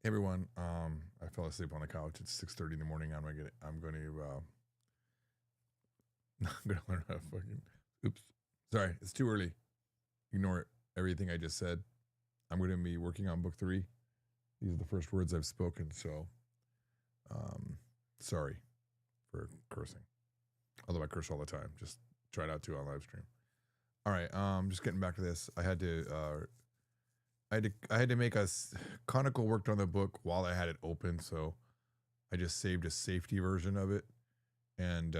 Everyone, I fell asleep on the couch. It's 6:30 in the morning. I'm going to I'm gonna learn how to fucking. Oops, sorry, it's too early. Ignore everything I just said. I'm going to be working on book 3. These are the first words I've spoken. So, sorry for cursing. Although I curse all the time. Just try not to on live stream. All right, just getting back to this. I had to make a Conical worked on the book while I had it open, so I just saved a safety version of it, and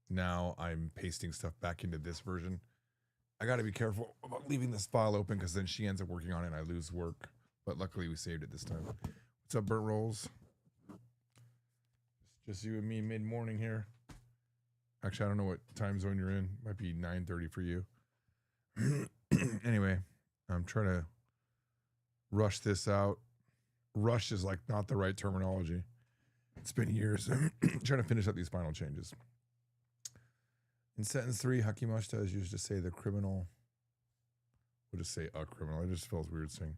now I'm pasting stuff back into this version. I got to be careful about leaving this file open because then she ends up working on it and I lose work. But luckily we saved it this time. What's up, Burnt Rolls? It's just you and me mid-morning here. Actually, I don't know what time zone you're in. Might be 9:30 for you. Anyway, I'm trying to rush this out. Rush is like not the right terminology. It's been years trying to finish up these final changes. In sentence 3, Hakimashita is used to say the criminal. We'll just say a criminal. It just feels weird saying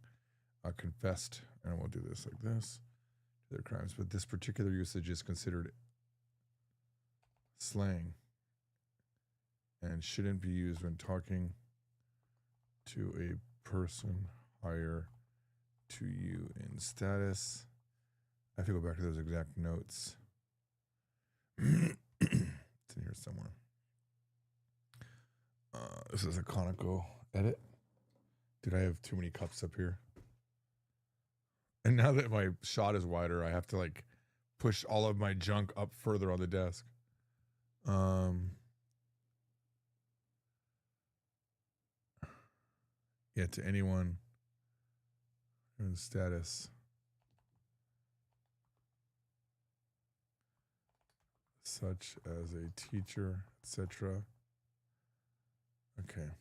confessed. And we'll do this like this to their crimes. But this particular usage is considered slang and shouldn't be used when talking to a person higher to you in status. I have to go back to those exact notes. It's in here somewhere. This is a Conoco edit. Dude, I have too many cups up here. And now that my shot is wider, I have to like push all of my junk up further on the desk. Yeah, to anyone in status such as a teacher, etc. Okay.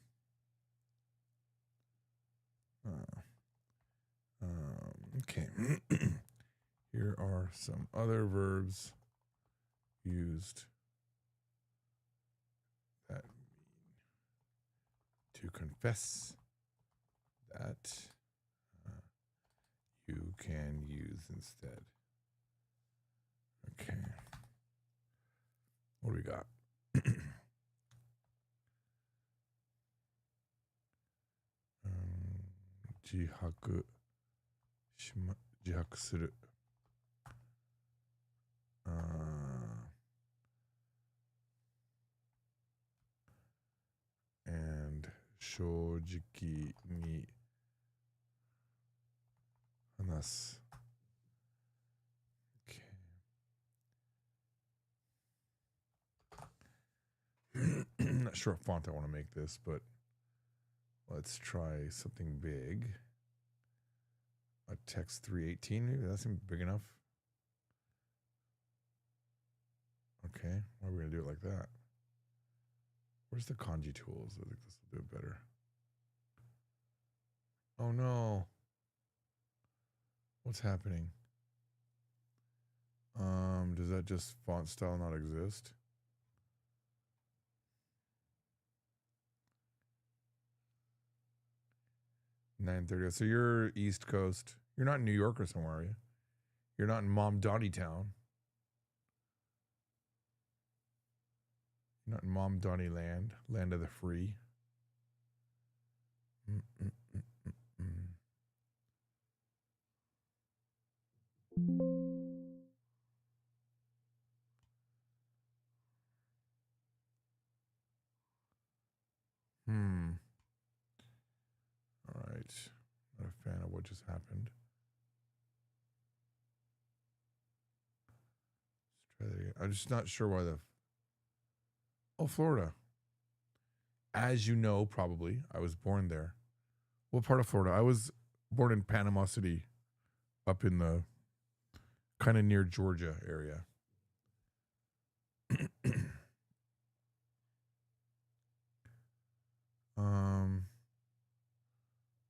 Okay. Here are some other verbs used that mean to confess that you can use instead. Okay. What do we got? Jihaku suru. And shojiki ni hanasu. Okay. I'm not sure what font I want to make this, but let's try something big. A text 318, maybe that seems big enough. Okay, why are we gonna do it like that? Where's the kanji tools? I think this will do it better. Oh no. What's happening? Does that just font style not exist? $9.30. So you're East Coast. You're not in New York or somewhere, are you? You're not in Mom Donny Town. You're not in Mom Donny Land, land of the free. All right. Not a fan of what just happened. Let's try that again. I'm just not sure why the. Oh, Florida. As you know, probably, I was born there. What part of Florida? I was born in Panama City, up in the kind of near Georgia area.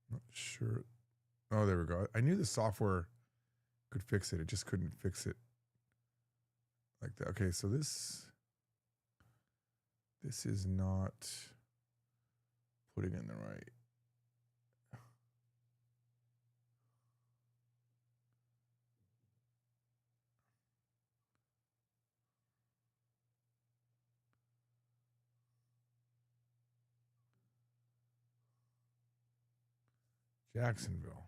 Not sure. Oh, there we go. I knew the software could fix it. It just couldn't fix it like that. Okay, so this is not putting in the right. Jacksonville.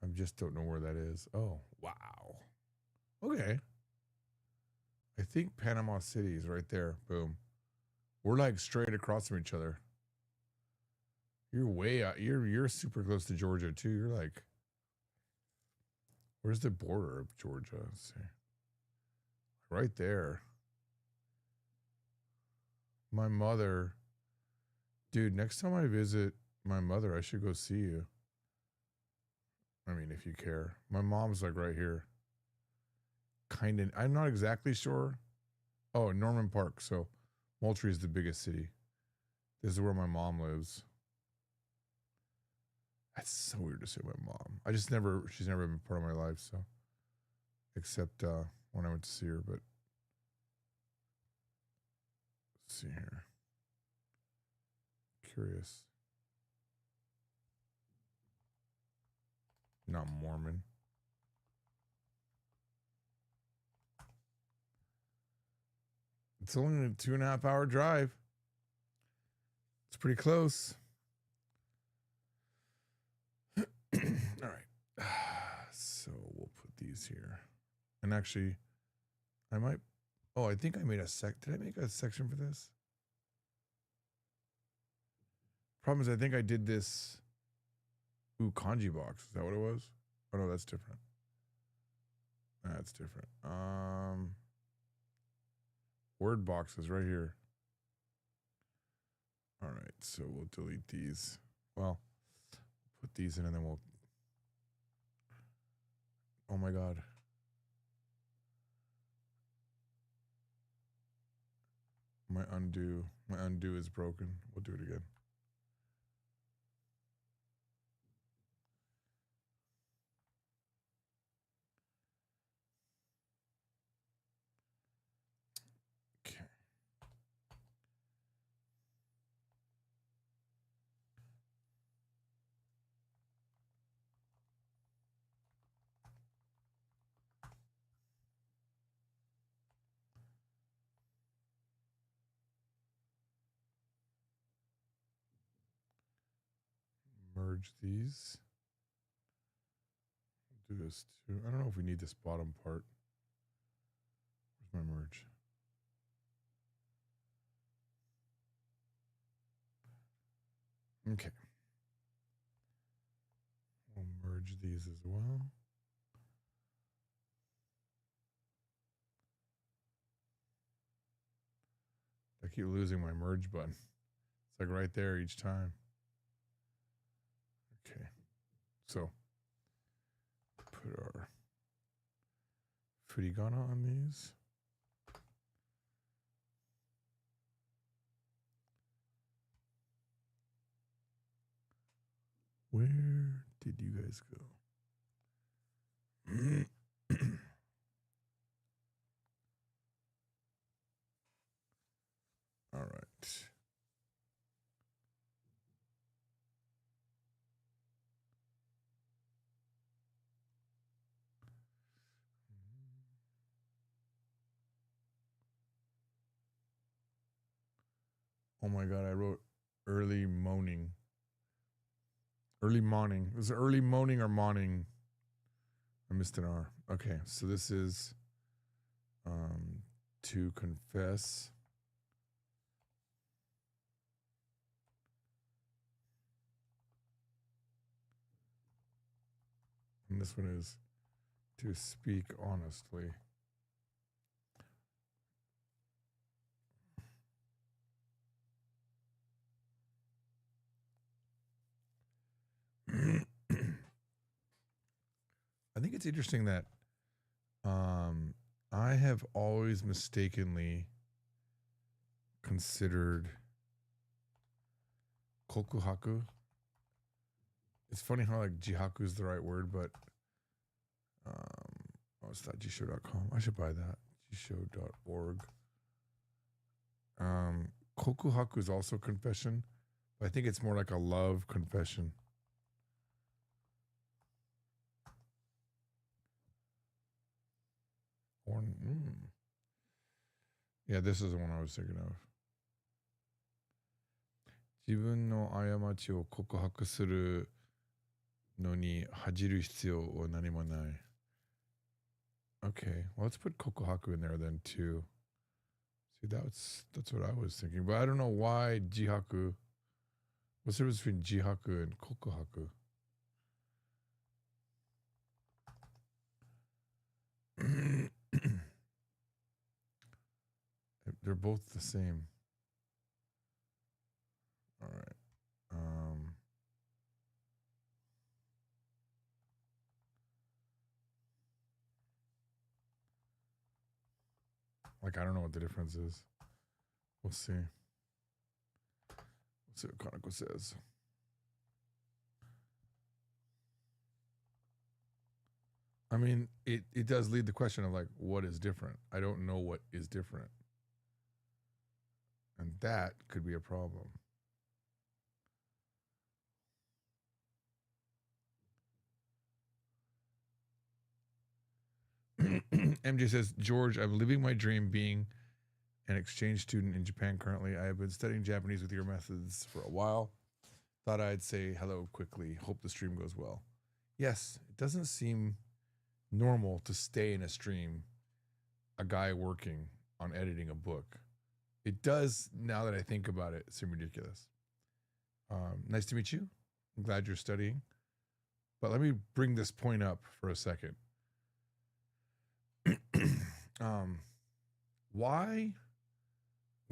I just don't know where that is. Oh, wow. Okay. I think Panama City is right there. Boom. We're like straight across from each other. You're way out. You're super close to Georgia too. You're like, where's the border of Georgia? Let's see. Right there. My mother, dude, next time I visit my mother, I should go see you. I mean, if you care. My mom's like right here. Kind of, I'm not exactly sure. Oh, Norman Park. So Moultrie is the biggest city. This is where my mom lives. That's so weird to say my mom. She's never been part of my life, so. Except when I went to see her, but. Let's see here. Curious. Not Mormon. It's only a 2.5 hour drive. It's pretty close. All right. So we'll put these here. And actually, I might. Oh, I think I made a Did I make a section for this? Problem is, I think I did this. Ooh, kanji box. Is that what it was? Oh no, that's different. That's different. Word box is right here. All right, so we'll delete these. Well, put these in and then we'll. Oh my God. My undo is broken. We'll do it again. Okay. Merge these. Do this too. I don't know if we need this bottom part. Where's my merge? Okay. We'll merge these as well. I keep losing my merge button. It's like right there each time. Okay. So put our furigana on these. Where did you guys go? All right. Oh my God, I wrote early moning. Early morning. Was it early moaning or morning? I missed an R. Okay, so this is to confess. And this one is to speak honestly. I think it's interesting that I have always mistakenly considered kokuhaku. It's funny how like jihaku is the right word, but oh, it's not jisho.com. I should buy that. Jisho.org. Kokuhaku is also confession, but I think it's more like a love confession. Or, yeah, this is the one I was thinking of. 自分の過ちを告白するのに恥じる必要は何もない。Okay, well, let's put kokohaku in there then too. See, that's what I was thinking, but I don't know why jihaku. What's the difference between jihaku and kokohaku? They're both the same. All right. Like, I don't know what the difference is. We'll see. Let's see what Kaneko says. I mean, it does lead the question of like, what is different? I don't know what is different. And that could be a problem. MJ says, George, I'm living my dream being an exchange student in Japan currently. I have been studying Japanese with your methods for a while. Thought I'd say hello quickly. Hope the stream goes well. Yes, it doesn't seem normal to stay in a stream, a guy working on editing a book. It does, now that I think about it, seem ridiculous. Nice to meet you. I'm glad you're studying. But let me bring this point up for a second.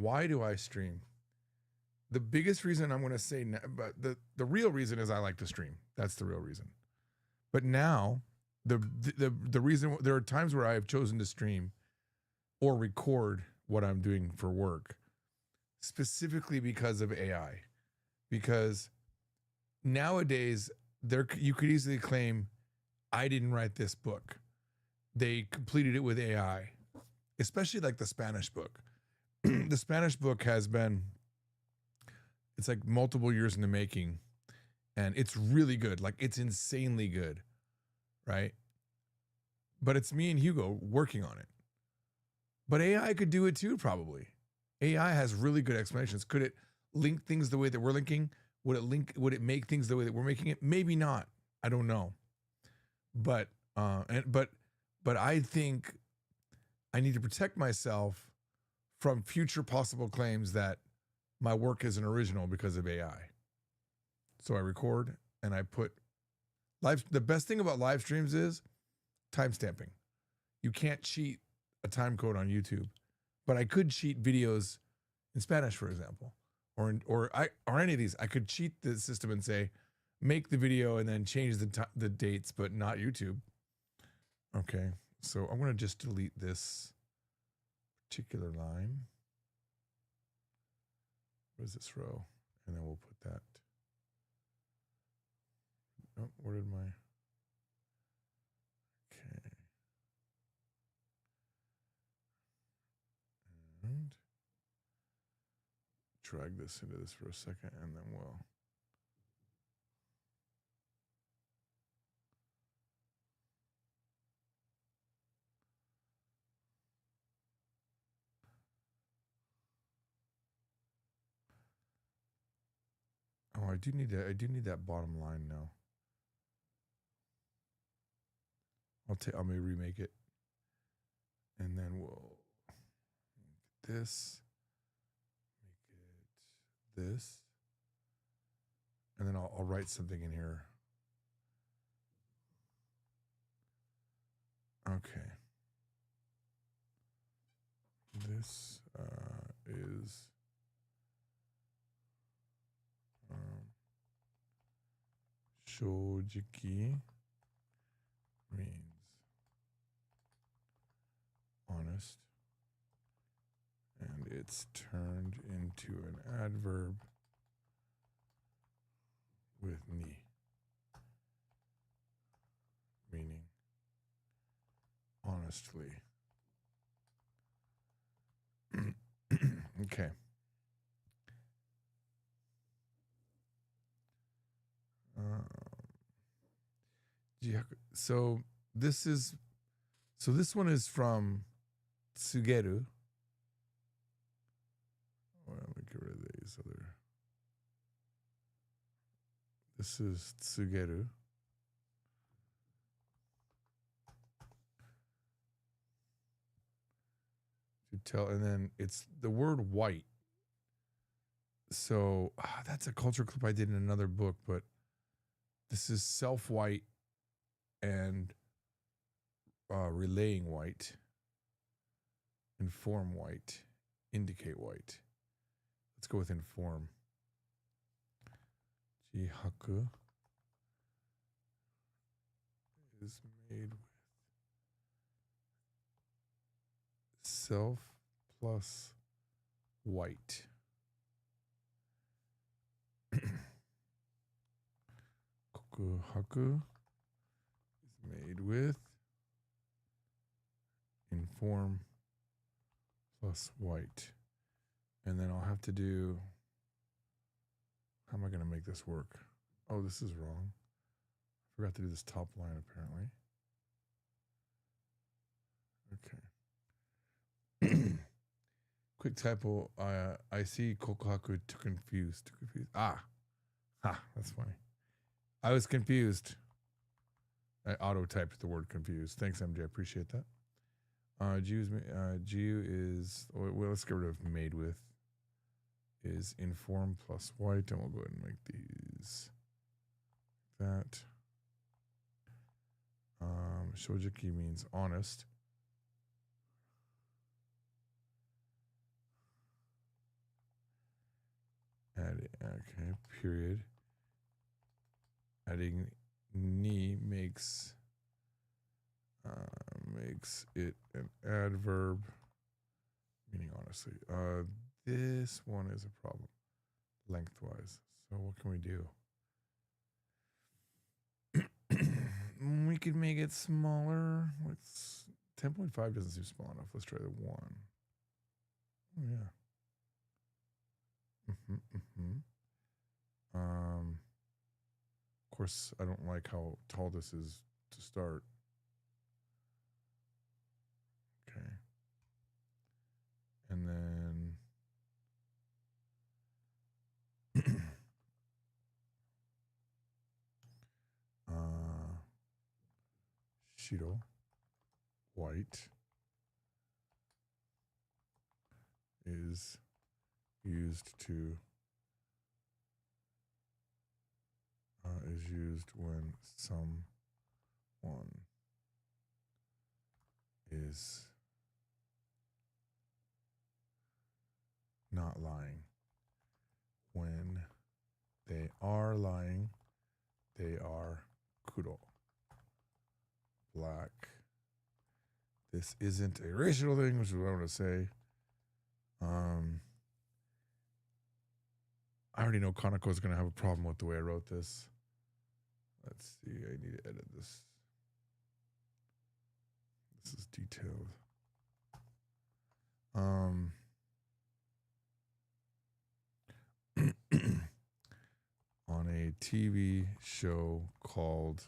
Why do I stream? The biggest reason I'm going to say, but the real reason is I like to stream. That's the real reason. But now, the reason, there are times where I have chosen to stream or record what I'm doing for work, specifically because of AI. Because nowadays, you could easily claim, I didn't write this book. They completed it with AI, especially like the Spanish book. The Spanish book has been, it's like multiple years in the making, and it's really good. Like, it's insanely good, right? But it's me and Hugo working on it. But AI could do it too, probably. AI has really good explanations. Could it link things the way that we're linking? Would it make things the way that we're making it? Maybe not. I don't know. But I think I need to protect myself from future possible claims that my work isn't original because of AI. So I record and I put live. The best thing about live streams is timestamping. You can't cheat a time code on YouTube, but I could cheat videos in Spanish, for example, or any of these. I could cheat the system and say, make the video and then change the dates, but not YouTube. Okay, so I'm going to just delete this particular line. What is this row? And then we'll put that. Oh, where did my... Okay. And drag this into this for a second, and then we'll... Oh, I do need that bottom line now. I'll maybe remake it. And then we'll make this. Make it this. And then I'll write something in here. Okay. This is shojiki means honest, and it's turned into an adverb with ni, meaning honestly. Okay. So this one is from Tsugeru. Well, let me get rid of these other. This is Tsugeru. To tell, and then it's the word white. So that's a culture clip I did in another book, but this is self-white and relaying white, inform white, indicate white. Let's go with inform. Jihaku is made with self plus white. Kokuhaku is made with inform plus white. And then I'll have to do, how am I going to make this work? Oh, this is wrong. I forgot to do this top line apparently. Okay. Quick typo. I see kokuhaku to confuse. Ah. Ha, that's funny. I was confused. I auto-typed the word confused. Thanks, MJ. I appreciate that. Jiu is, well, let's get rid of made with. Is inform plus white, and we'll go ahead and make these that. Shojiki means honest. Okay, period. Adding ni makes it an adverb, meaning honestly. This one is a problem, lengthwise. So what can we do? We could make it smaller. 10.5 doesn't seem small enough. Let's try the 1. Oh, yeah. Of course, I don't like how tall this is to start. Okay. And then Shiro, white, is used when someone is not lying. When they are lying, they are kuro, black. This isn't a racial thing, which is what I want to say. I already know Kaneko's going to have a problem with the way I wrote this. Let's see. I need to edit this. This is detailed. On a TV show called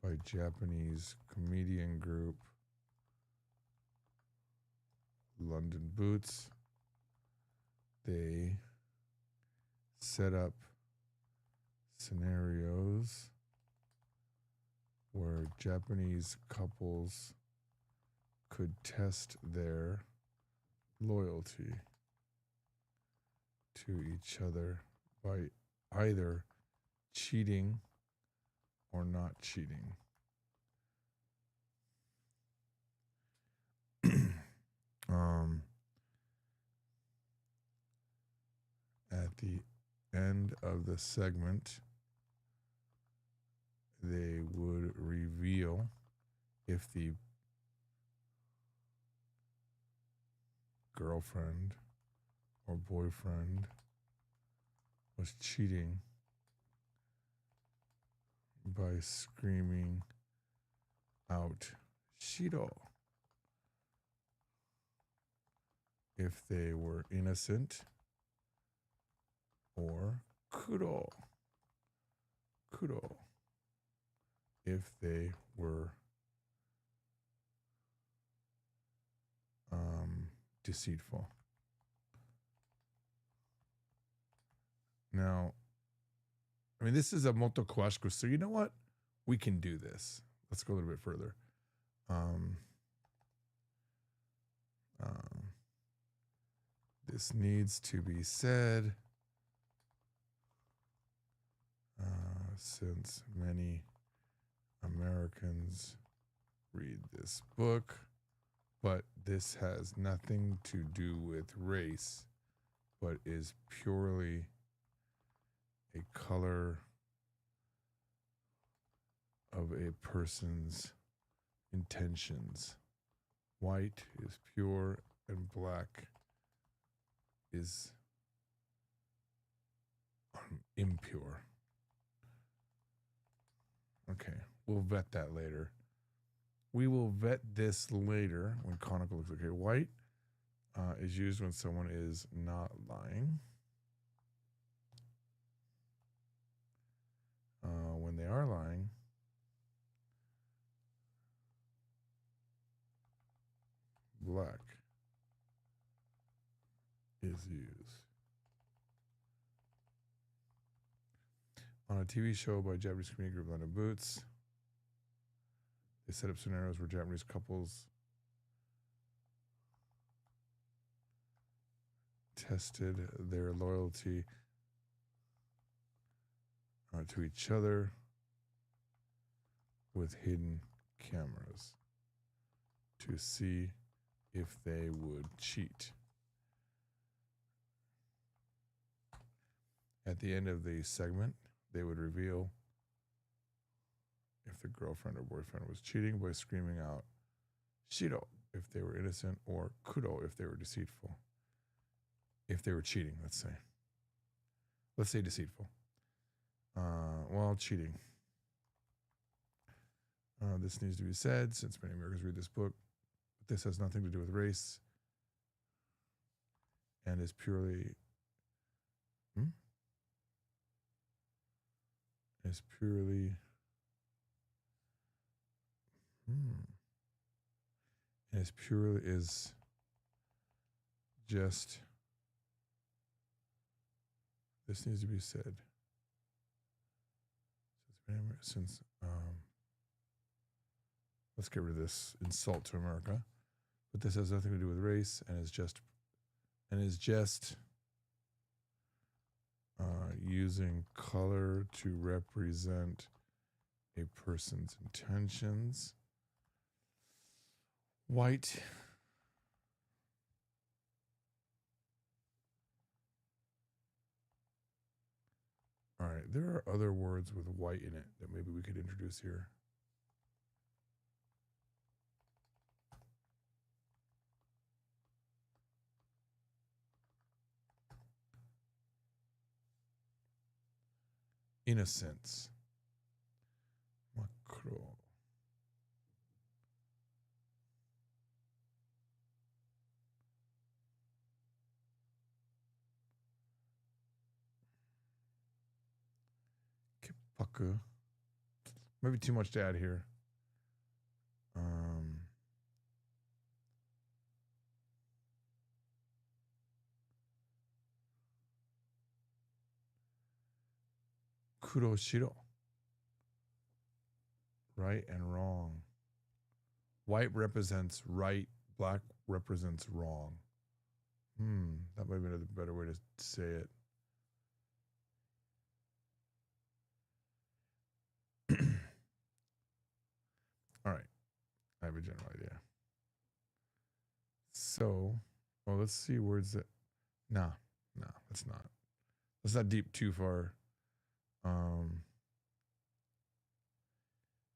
by Japanese comedian group London Boots, they set up scenarios where Japanese couples could test their loyalty to each other by either cheating or not cheating. At the end of the segment, they would reveal if the girlfriend or boyfriend was cheating by screaming out Shiro if they were innocent, or Kuro if they were deceitful. Now, I mean, this is a moto kwashiku, so you know what? We can do this. Let's go a little bit further. This needs to be said since many Americans read this book, but this has nothing to do with race, but is purely a color of a person's intentions. White is pure and black is impure. Okay, we'll vet that later. We will vet this later when conical looks okay. White is used when someone is not lying. When they are lying, black is used. On a TV show by Japanese comedian group London Boots, they set up scenarios where Japanese couples tested their loyalty to each other with hidden cameras to see if they would cheat. At the end of the segment, they would reveal if the girlfriend or boyfriend was cheating by screaming out Shiro if they were innocent, or Kuro if they were deceitful. If they were cheating, let's say. Let's say deceitful. Well, cheating. This needs to be said since many Americans read this book. This has nothing to do with race and is purely is just, this needs to be said since let's get rid of this insult to America, but this has nothing to do with race and is just using color to represent a person's intentions. White all right, there are other words with white in it that maybe we could introduce here. Innocence. Macro. Kipaku. Maybe too much to add here. Kuroshiro. Right and wrong. White represents right, black represents wrong. That might be another better way to say it. All right, I have a general idea. So, well, let's see words that, no, let's not. Let's not deep too far. I'm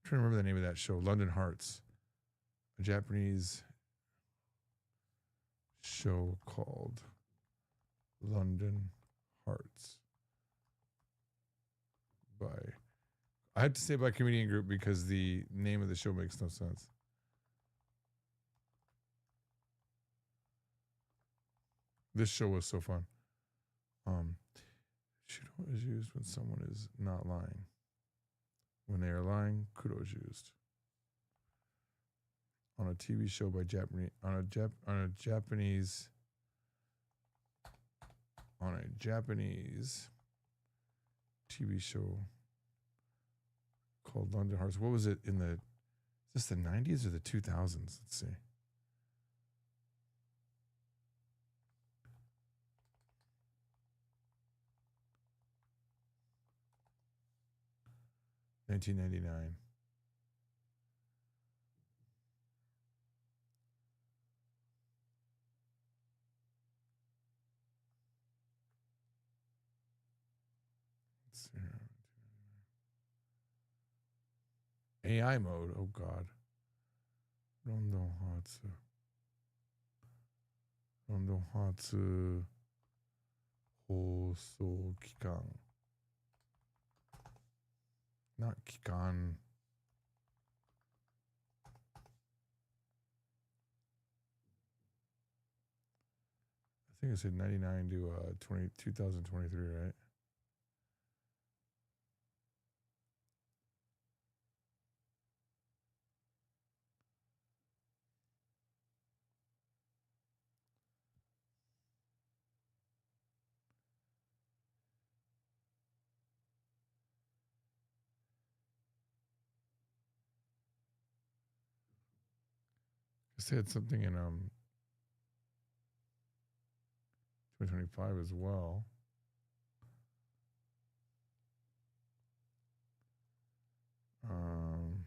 trying to remember the name of that show, London Hearts, a Japanese show called London Hearts by I had to say by comedian group because the name of the show makes no sense. This show was so fun. Shudo is used when someone is not lying. When they are lying, kudo is used. On a TV show by Japanese on a Japanese TV show called London Hearts. What was it in the? Is this the 90s or the 2000s? Let's see. $1999. Let's see here. AI mode. Oh God. Rondo Hatsu. Rondo Hatsu. Hoso Kikan. Not Kikan. I think I said 99 to 2023, right? I said something in 2025 as well. Um,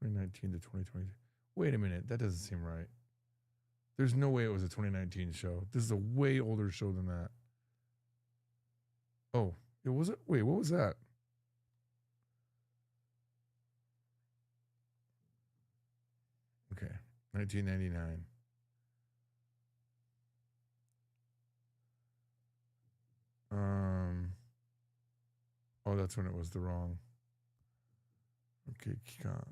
2019 to 2020. Wait a minute, that doesn't seem right. There's no way it was a 2019 show. This is a way older show than that. Oh, it was it? Wait, what was that? Okay, 1999. Oh, that's when it was the wrong. Okay, Kika.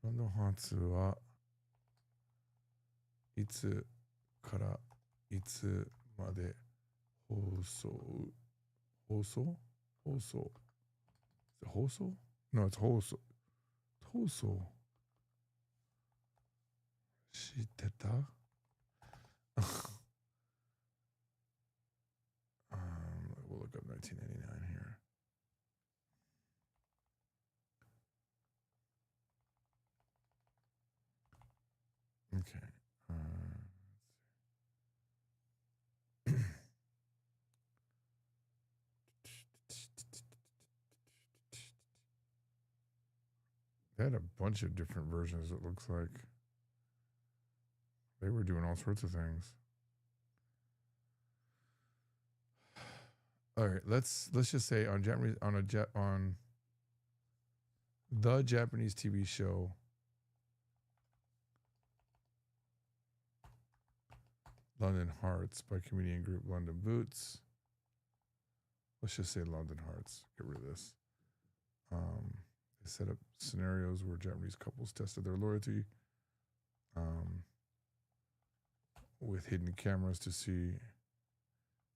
Rondo Hatsu wa itsu kara itsu made hoso. Hoso? Hoso. Is it Hoso? No, it's Hoso. Hoso. Shiteta? We'll look up 1999 here. Okay. They had a bunch of different versions, it looks like. They were doing all sorts of things. All right, let's just say on the Japanese TV show London Hearts by comedian group London Boots. Let's just say London Hearts. Get rid of this. They set up scenarios where Japanese couples tested their loyalty with hidden cameras to see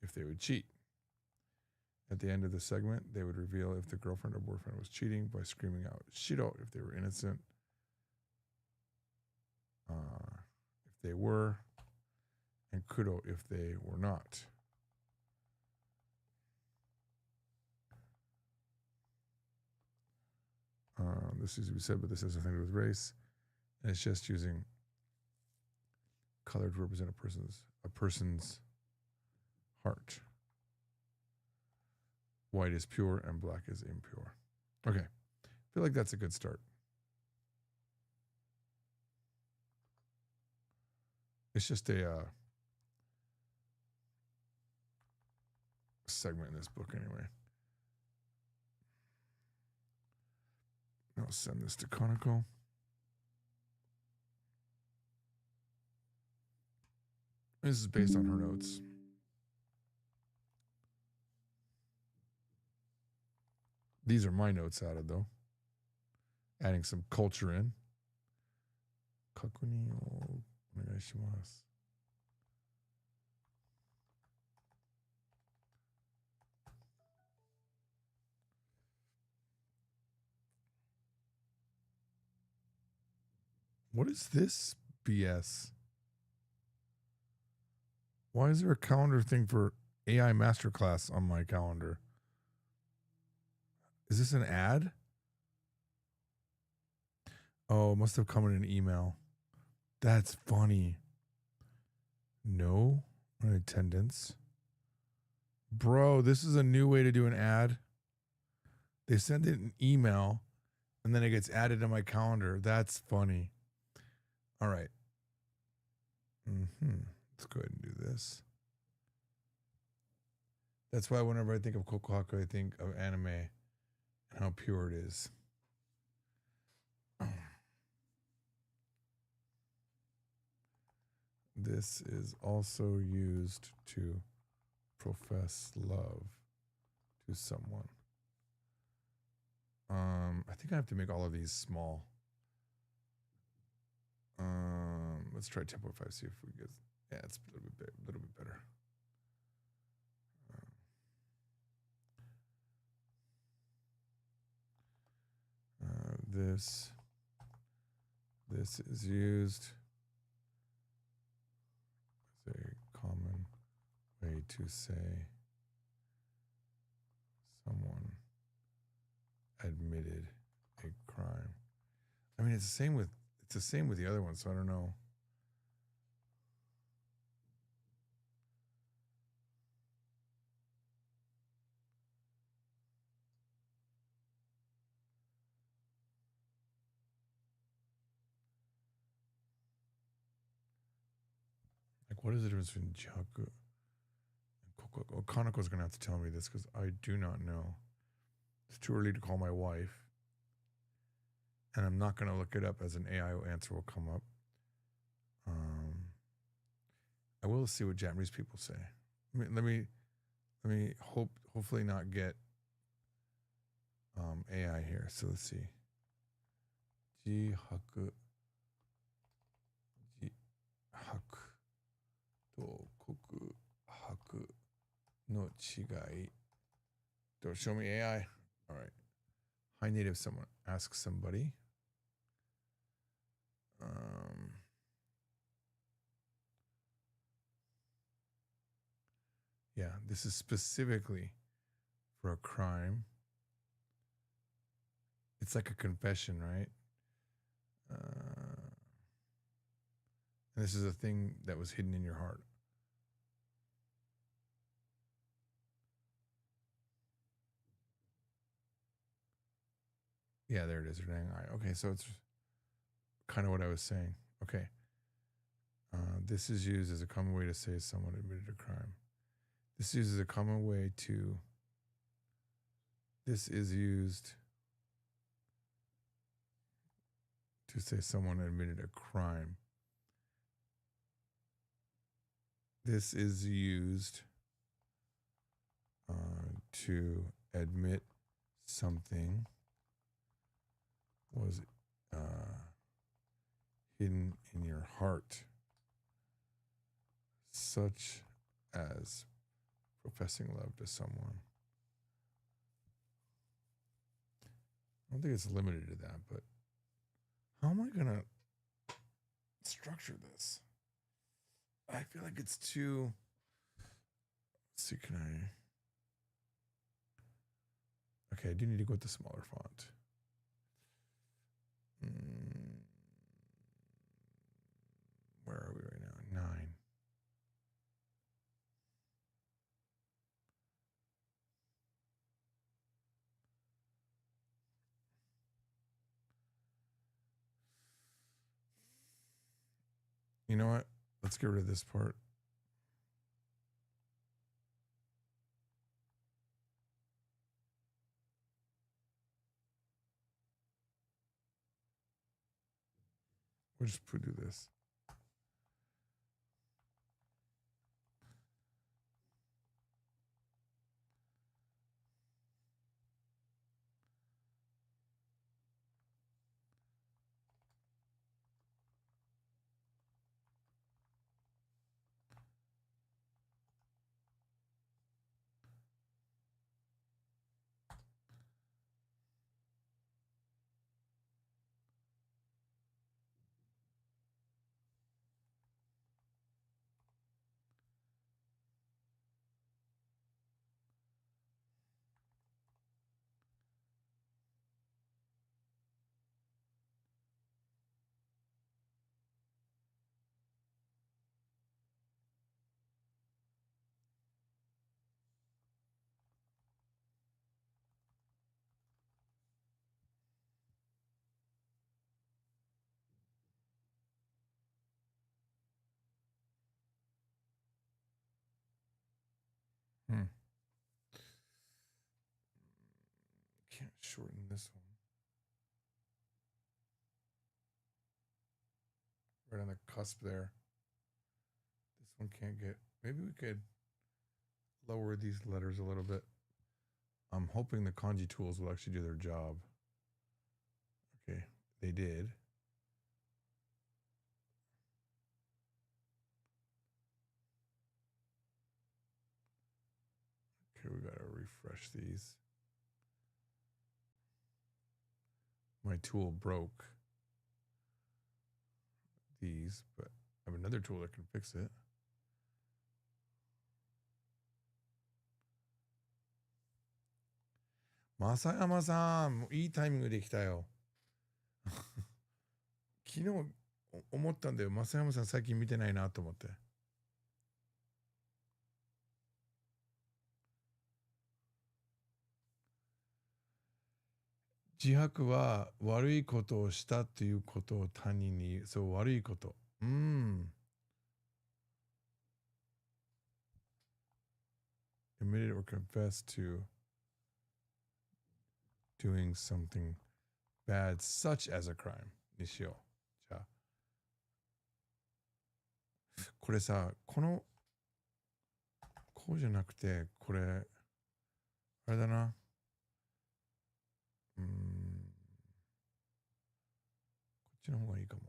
if they would cheat. At the end of the segment, they would reveal if the girlfriend or boyfriend was cheating by screaming out "Shiro" if they were innocent, if they were, and "Kudo" if they were not. This is to be said, but this has nothing to do with race, and it's just using color to represent a person's heart. White is pure and black is impure. Okay, I feel like that's a good start. It's just a segment in this book, anyway. I'll send this to Conoco. This is based on her notes. These are my notes added though. Adding some culture in. Kakuni o onegaishimasu. What is this BS? Why is there a calendar thing for AI Masterclass on my calendar? Is this an ad? Oh, it must have come in an email. That's funny. No attendance. Bro, this is a new way to do an ad. They send it an email and then it gets added to my calendar. That's funny. All right. Let's go ahead and do this. That's why whenever I think of Kokohaku, I think of anime and how pure it is. This is also used to profess love to someone. I think I have to make all of these small. Let's try 10.5, see if we get, yeah, it's a little bit better. This is used as a common way to say someone admitted a crime. I mean, it's the same with the other one, so I don't know. Like, what is the difference between Jaku and Kokohaku? Kanako's gonna have to tell me this because I do not know. It's too early to call my wife. And I'm not going to look it up as an AI answer will come up. I will see what Japanese people say. Let me hopefully not get AI here. So let's see. Jihaku to kokuhaku no chigai. Don't show me AI. All right. High native someone. Ask somebody. Yeah, this is specifically for a crime. It's like a confession, right? And this is a thing that was hidden in your heart. Yeah, there it is. Okay, so it's kind of what I was saying. Okay. This is used as a common way to say someone admitted a crime. This is used as a common way to. This is used to say someone admitted a crime. This is used to admit something was hidden in your heart, such as professing love to someone. I don't think it's limited to that, but how am I going to structure this? I feel like it's too. Let's see, can I? Okay, I do need to go with the smaller font. Where are we right now? 9. You know what? Let's get rid of this part. We'll just do this. this one. Right on the cusp there. This one can't get. Maybe we could lower these letters a little bit. I'm hoping the kanji tools will actually do their job. Okay, they did. Okay, we gotta refresh these. My tool broke these, but I have another tool that can fix it. Masayamaさん、いいタイミングで来たよ。昨日思ったんだよ。正山さん最近見てないなと思って。自白は悪いことをしたということを他人に、そう悪いこと。Admitted or confessed to doing something bad, such as a crime にしよう。じゃあ。これさ、こうじゃなくて、これ、あれだな。こっちの方がいいかも。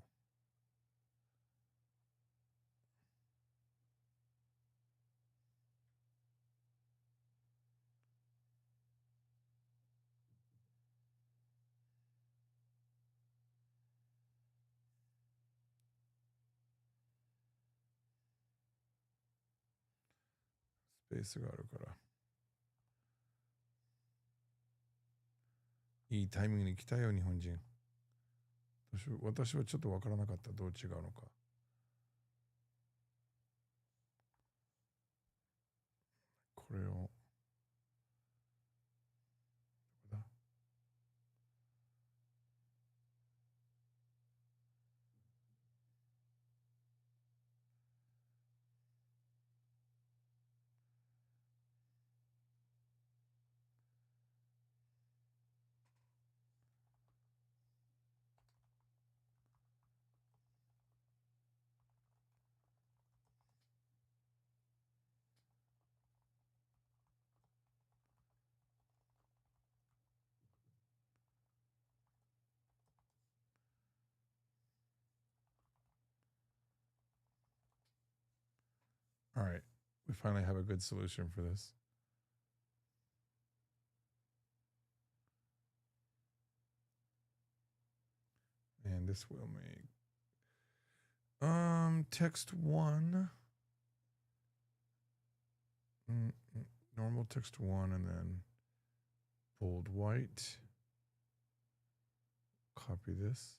スペースがあるから。いいタイミングに来たよ、日本人。私はちょっとわからなかった。どう違うのか。これを。どこだ？All right. We finally have a good solution for this. And this will make text 1 normal text 1 and then bold white. Copy this.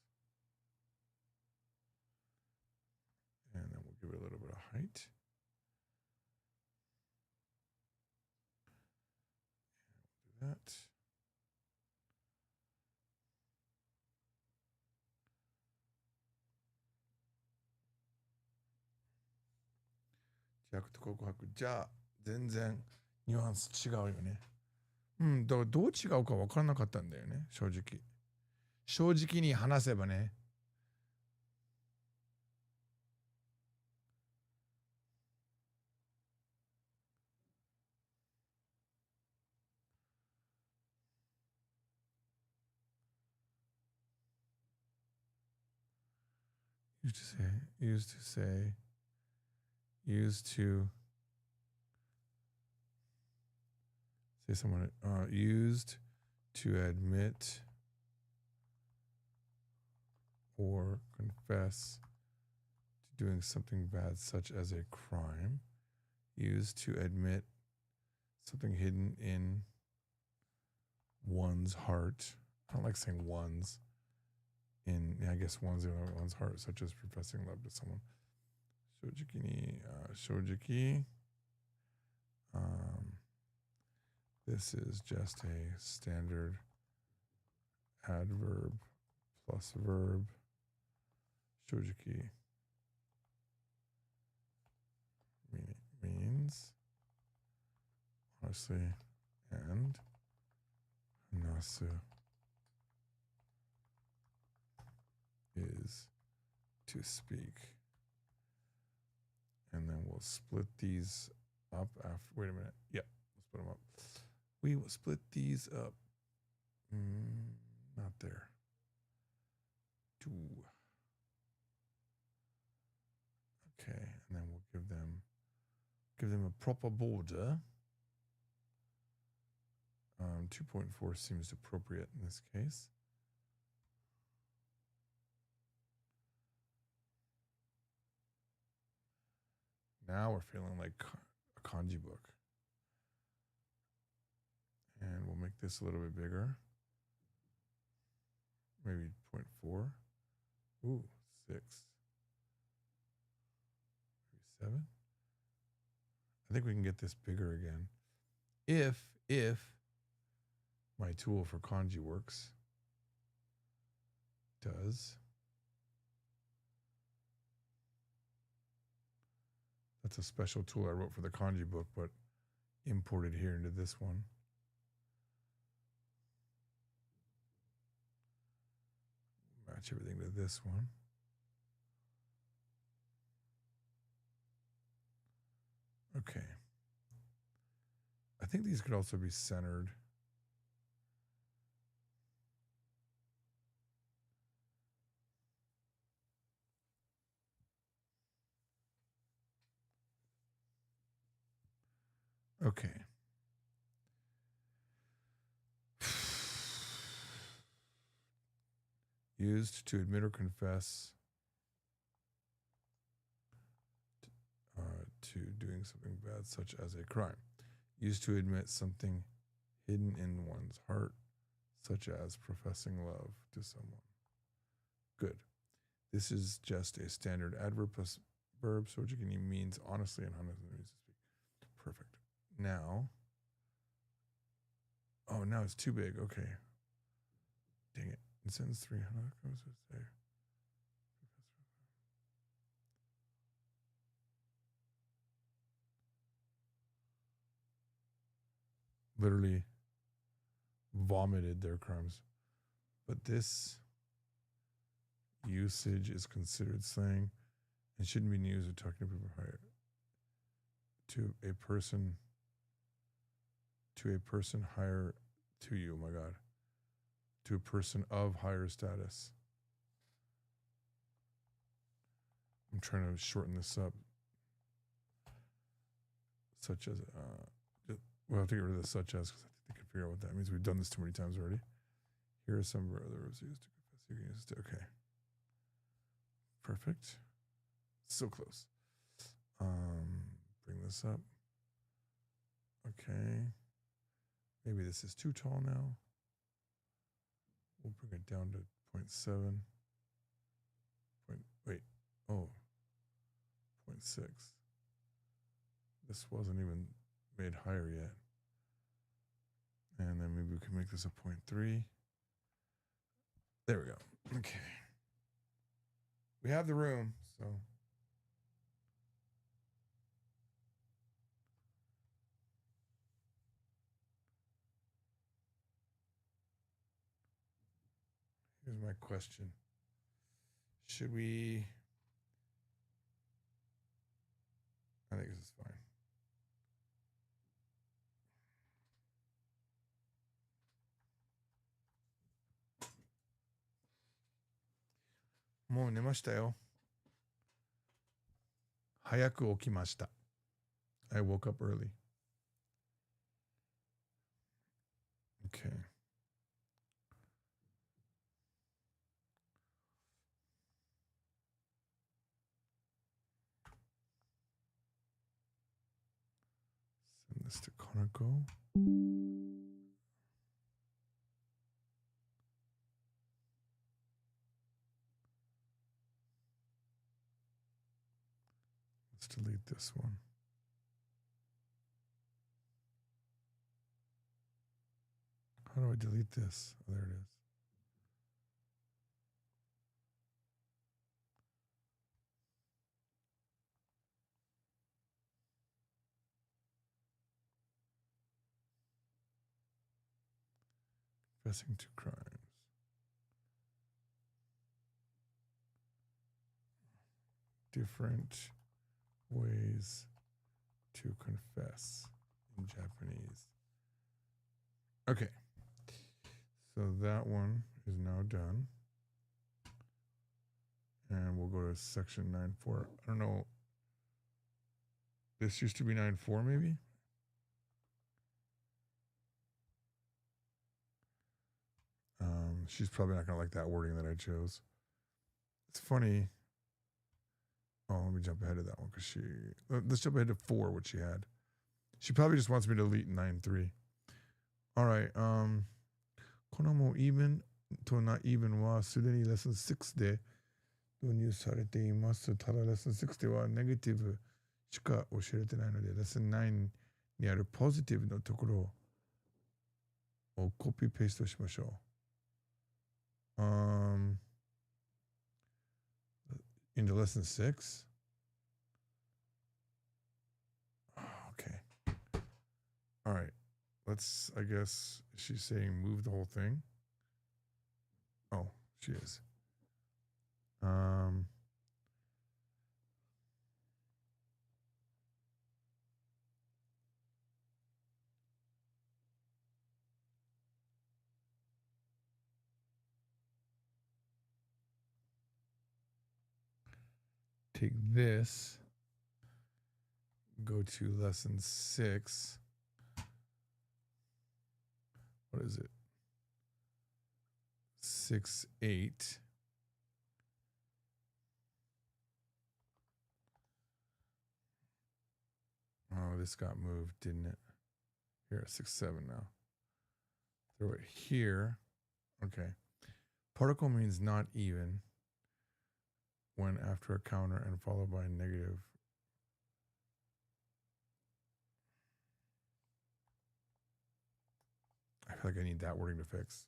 And then we'll give it a little bit of height. And we'll do that. Jack じゃあ全然ニュアンス違うよね。だからどう違うか分からなかったんだよね、正直。正直に話せばね。used to say, used to say someone, used to admit or confess to doing something bad, such as a crime. Used to admit something hidden in one's heart. I don't like saying one's. I guess one's in one's heart, such as professing love to someone. Shojiki ni, shojiki. This is just a standard adverb plus verb. Shojiki means honestly, and nasu is to speak. And then we'll split these up after. Wait a minute. Yep. Let's put them up. We will split these up. Not there. 2. Okay. And then we'll give them a proper border. 2.4 seems appropriate in this case. Now we're feeling like a kanji book. And we'll make this a little bit bigger. Maybe 0.4. Ooh, 6. Maybe 7. I think we can get this bigger again. If my tool for kanji works. Does. That's a special tool I wrote for the kanji book, but imported here into this one. Match everything to this one. Okay. I think these could also be centered. Okay. Used to admit or confess to doing something bad, such as a crime. Used to admit something hidden in one's heart, such as professing love to someone. Good. This is just a standard adverb plus verb, so it means honestly and honestly to speak. Perfect. Now, oh, now it's too big. Okay. Dang it. In sentence 3, how goes it say? Literally vomited their crimes. But this usage is considered slang and shouldn't be used when talking to people higher. To a person higher to you, oh my God. To a person of higher status. I'm trying to shorten this up. Such as, we'll have to get rid of the such as because I think they can figure out what that means. We've done this too many times already. Here are some other verbs used to confess. You can use it. Okay. Perfect. So close. Bring this up. Okay. Maybe this is too tall now. We'll bring it down to 0.7. Wait. Oh. 0.6. This wasn't even made higher yet. And then maybe we can make this a 0.3. There we go. Okay. We have the room, so. Here's my question. Should we? I think this is fine. Mo nemashita yo. Hayaku okimashita. I woke up early. Okay. Send this to Konako. Let's delete this one. How do I delete this? Oh, there it is. Confessing to crimes. different ways to confess in Japanese. Okay. So that one is now done. And we'll go to section 9.4. I don't know. This used to be 9.4 maybe? She's probably not going to like that wording that I chose. It's funny. Oh, let me jump ahead of that one because let's jump ahead to 4, what she had. She probably just wants me to delete 9.3. All right. このも even と not even はすでに lesson 6で導入されています。ただ lesson 6ではネガティブしか教えてないので lesson 9にあるポジティブのところをコピーペーストしましょう。Into lesson 6? Okay. All right. Let's, I guess, she's saying move the whole thing. Oh, she is. Take this, go to lesson 6. What is it? 6.8. Oh, this got moved, didn't it? Here at 6.7 now. Throw it here. Okay. Particle means not even when after a counter and followed by a negative. I feel like I need that wording to fix.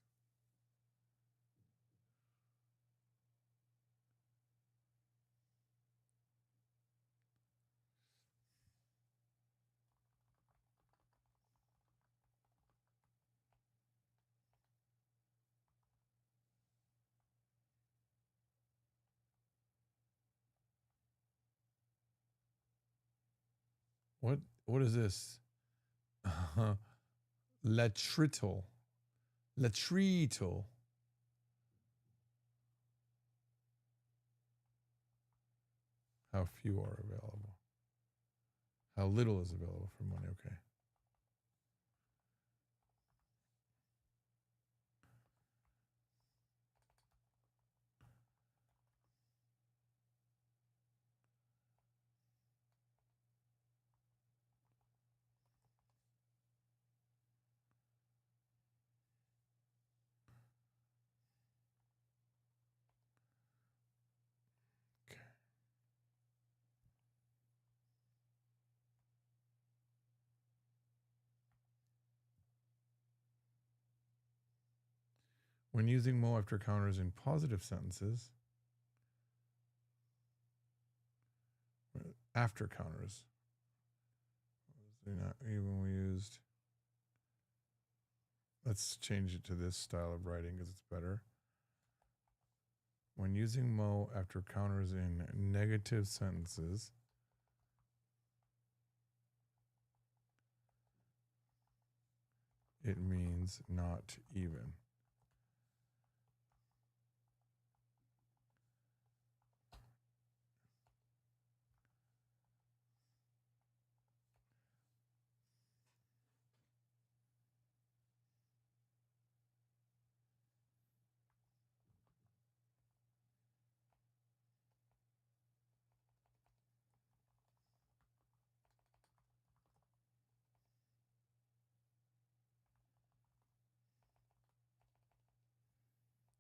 What is this? Latrital. Latrital. How few are available? How little is available for money? Okay. When using mo after counters in positive sentences, after counters, they're not even used. Let's change it to this style of writing because it's better. When using mo after counters in negative sentences, it means not even.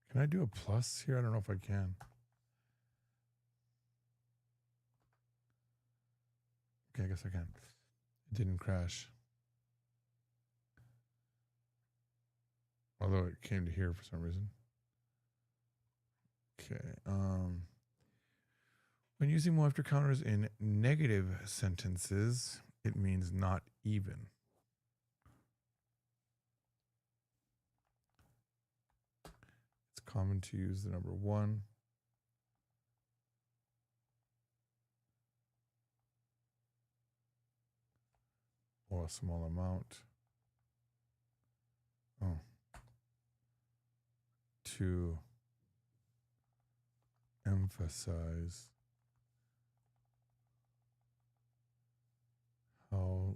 Can I do a plus here? I don't know if I can. Okay, I guess I can. It didn't crash. Although it came to here for some reason. Okay. When using mo after counters in negative sentences, it means not even. It's common to use the number 1. or a small amount. Oh. To emphasize how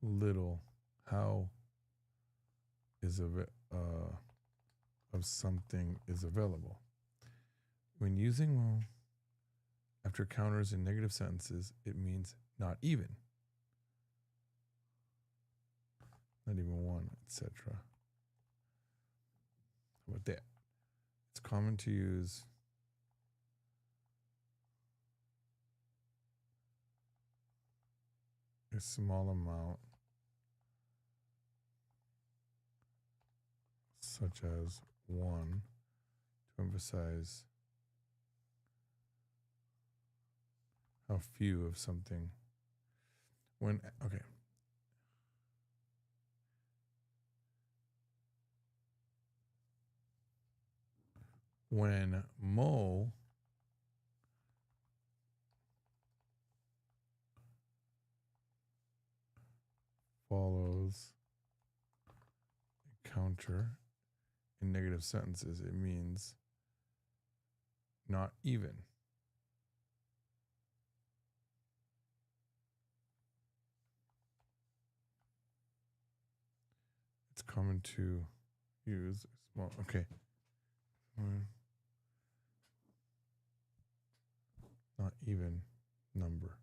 little, how is of something is available. When using mo after counters in negative sentences, it means not even, not even one, etc. How about that? It's common to use a small amount, such as one, to emphasize how few of something. When, okay. When mo follows a counter in negative sentences, it means not even. It's common to use small, okay. Not even number.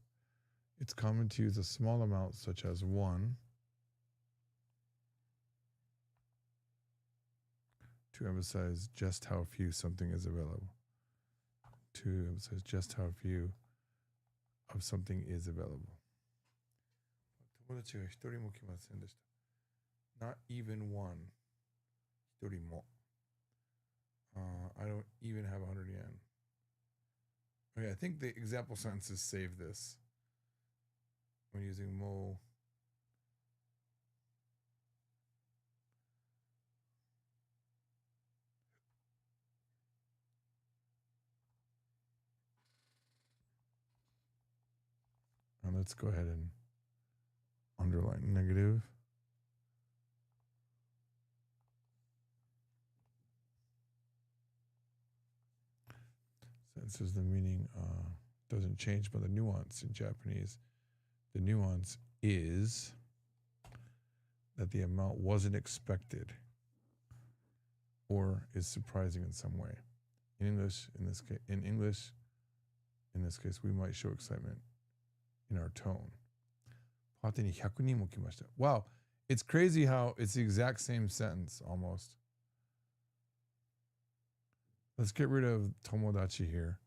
It's common to use a small amount such as one to emphasize just how few something is available. To emphasize just how few of something is available. Not even one. I don't even have 100 yen. Okay, I think the example sentences save this when using mo. And let's go ahead and underline negative. Senses the meaning doesn't change, but the nuance in Japanese, the nuance is that the amount wasn't expected or is surprising in some way. In English, in this case, we might show excitement in our tone. Wow, it's crazy how it's the exact same sentence almost. Let's get rid of tomodachi here.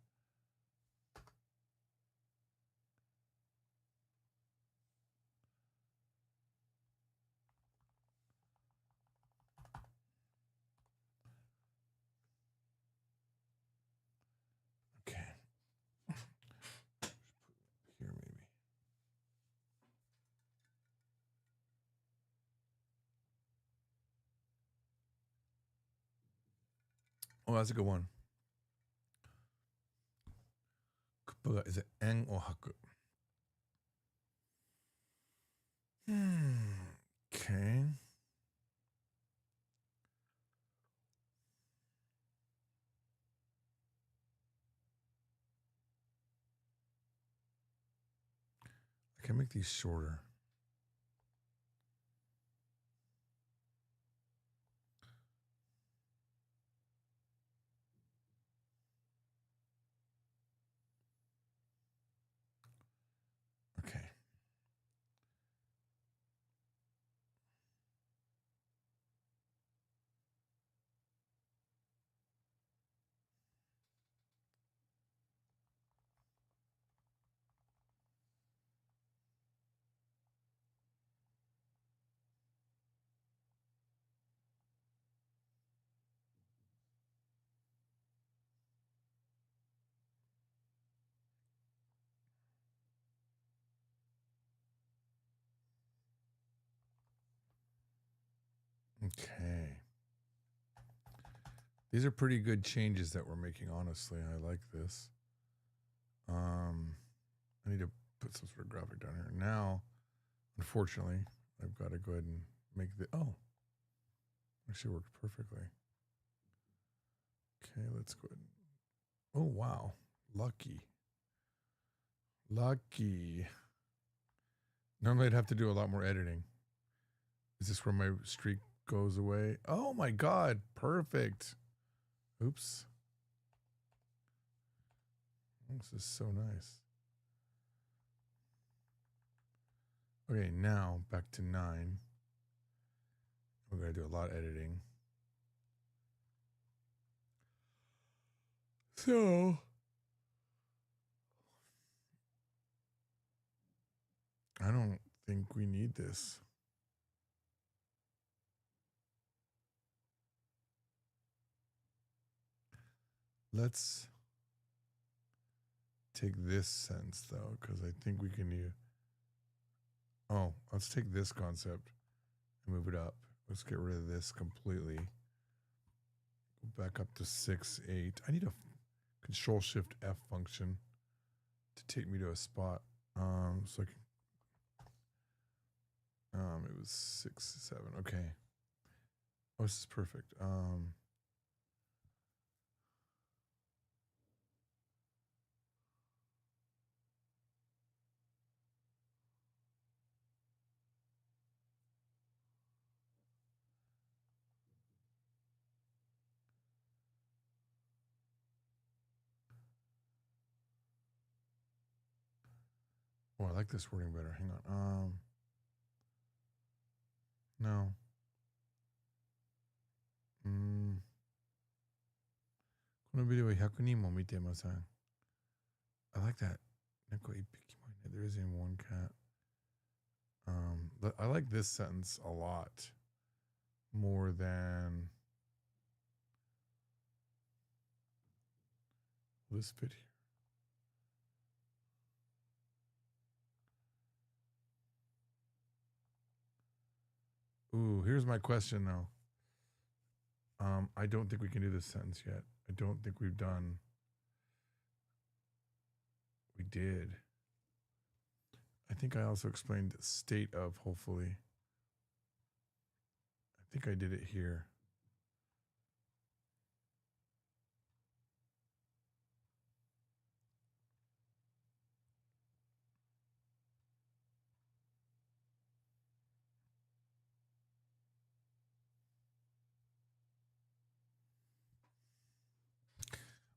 Okay. Here maybe. Oh, that's a good one. Is it en or haku? Okay. I can make these shorter. Okay. Okay. These are pretty good changes that we're making, honestly. I like this. I need to put some sort of graphic down here. Now, Unfortunately, I've got to go ahead and make the, oh, actually worked perfectly. Okay, let's go ahead. Oh, wow. Lucky. Lucky. Normally I'd have to do a lot more editing. Is this where my streak goes away? Oh my God. Perfect. Oops. This is so nice. Okay, now back to 9. We're going to do a lot of editing. So, I don't think we need this. Let's take this sense though, because I think we can use. Oh, let's take this concept and move it up. Let's get rid of this completely. Go back up to 6, 8. I need a Control Shift F function to take me to a spot. So I can. It was 6, 7. Okay. Oh, this is perfect. Oh, I like this wording better. Hang on. No. Mm. このビデオは100人も見てません. I like that. 猫一匹もいない. There isn't one cat. But I like this sentence a lot more than this bit here. Ooh, here's my question though. I don't think we can do this sentence yet. I don't think we've done. We did. I think I also explained the state of, hopefully. I think I did it here.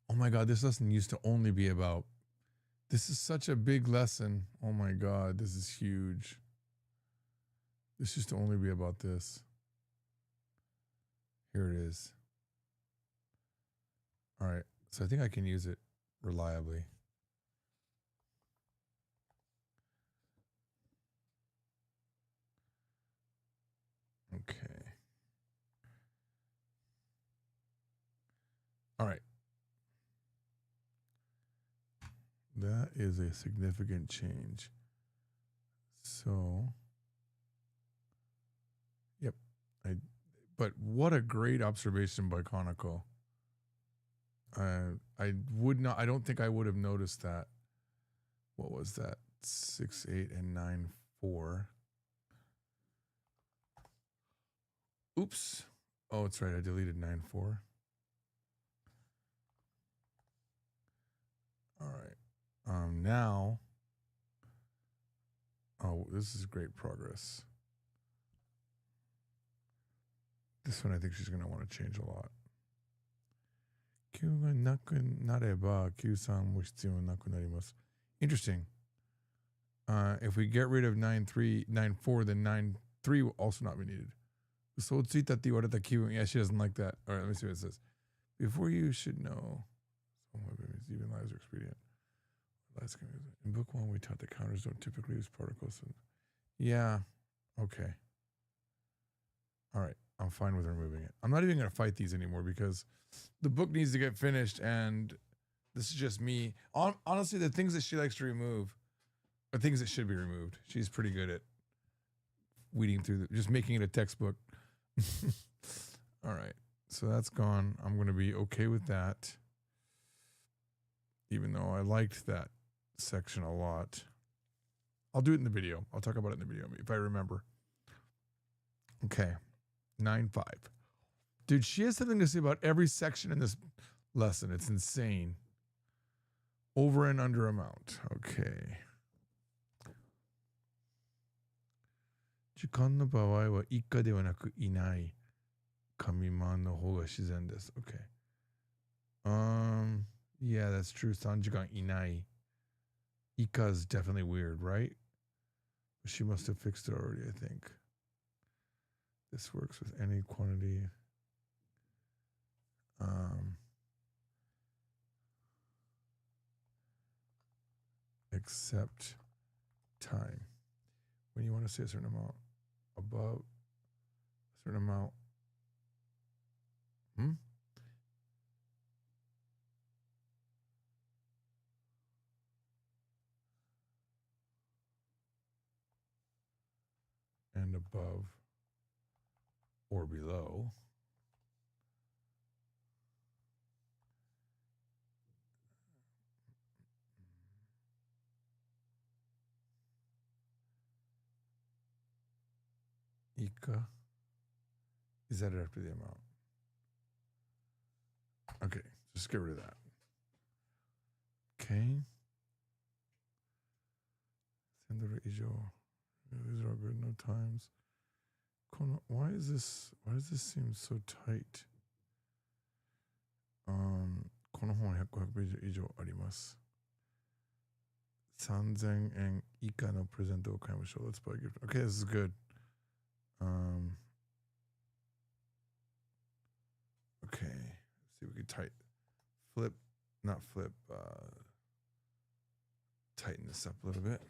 Oh my God, this lesson used to only be about. This is such a big lesson. Oh my God, this is huge. This used to only be about this. Here it is. All right, so I think I can use it reliably. Okay. All right. That is a significant change. So, yep. But what a great observation by Conoco. I don't think I would have noticed that. What was that? 6, 8, and 9, 4. Oops. Oh, it's right. I deleted 9, 4. All right. Now. Oh, this is great progress. This one I think she's going to want to change a lot. Interesting. If we get rid of 9, 3, 9, 4, then 9, 3 will also not be needed. Yeah, she doesn't like that. All right, let me see what it says. Before you should know, even lies are expedient. In book 1, we taught that counters don't typically use particles. Yeah, okay. All right, I'm fine with removing it. I'm not even going to fight these anymore because the book needs to get finished, and this is just me. Honestly, the things that she likes to remove are things that should be removed. She's pretty good at weeding through, just making it a textbook. All right, so that's gone. I'm going to be okay with that, even though I liked that section a lot. I'll do it in the video. I'll talk about it in the video if I remember. Okay. 9-5. Dude, she has something to say about every section in this lesson. It's insane. Over and under amount. Okay. 時間の場合は以下ではなくいない。神間の方が自然です。Okay. Yeah, that's true. 3時間いない。Ika is definitely weird, right? She must have fixed it already, I think. This works with any quantity. Except time. When you want to say a certain amount above a certain amount. And above or below. Ika. Is that after the amount? Okay, just get rid of that. Okay. These are all good. No times. Why does this seem so tight? この本100ページ以上あります。3000円以下のプレゼントを買いましょう。Let's buy a gift. Okay, this is good. Okay. Let's see if we can tighten this up a little bit.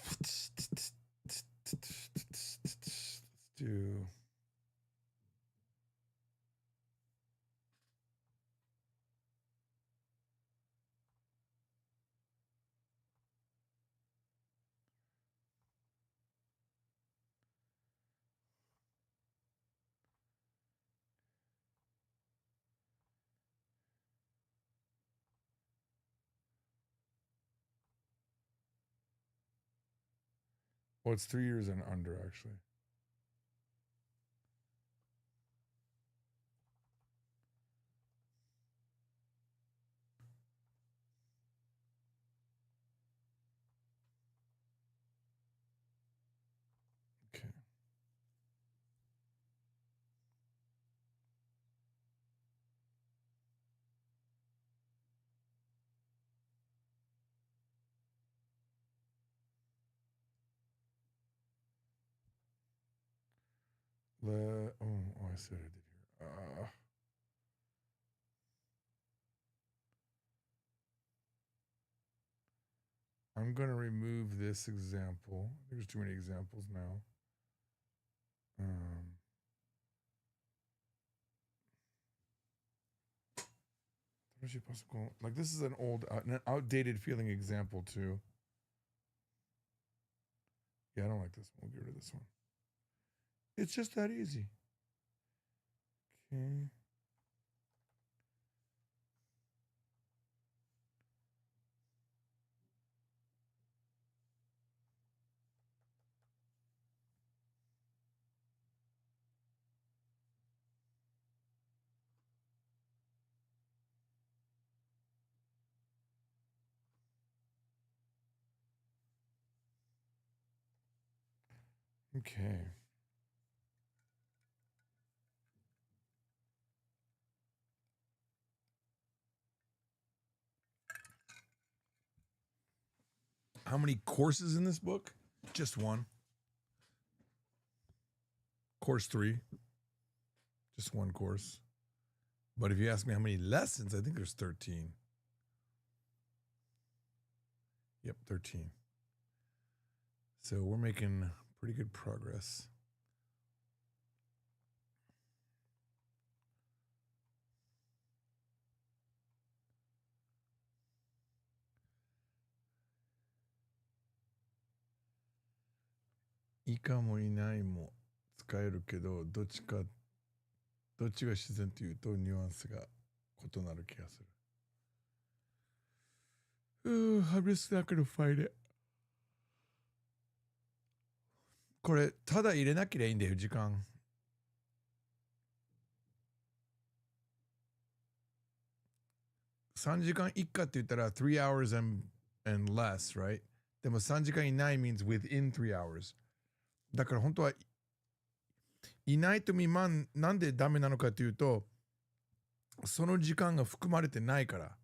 Let's do. Well, it's 3 years and under, actually. Okay. I said I did here. I'm going to remove this example. There's too many examples now. Like, this is an outdated feeling example too. Yeah, I don't like this one. We'll get rid of this one. It's just that easy. Okay. Okay. How many courses in this book? Just one. Course 3. Just one course. But if you ask me how many lessons, I think there's 13. Yep, 13. So we're making pretty good progress. Ika もいないも使えるけど、どっちが自然というとニュアンスが異なる気がする。I'm just not gonna fight it. これただ入れなきゃいいんだよ時間。3時間以下って言ったら3 hours and less, right? でも3時間以内 means within 3 hours. だから本当はいないと未満なんでダメなのかというと、その時間が含まれてないから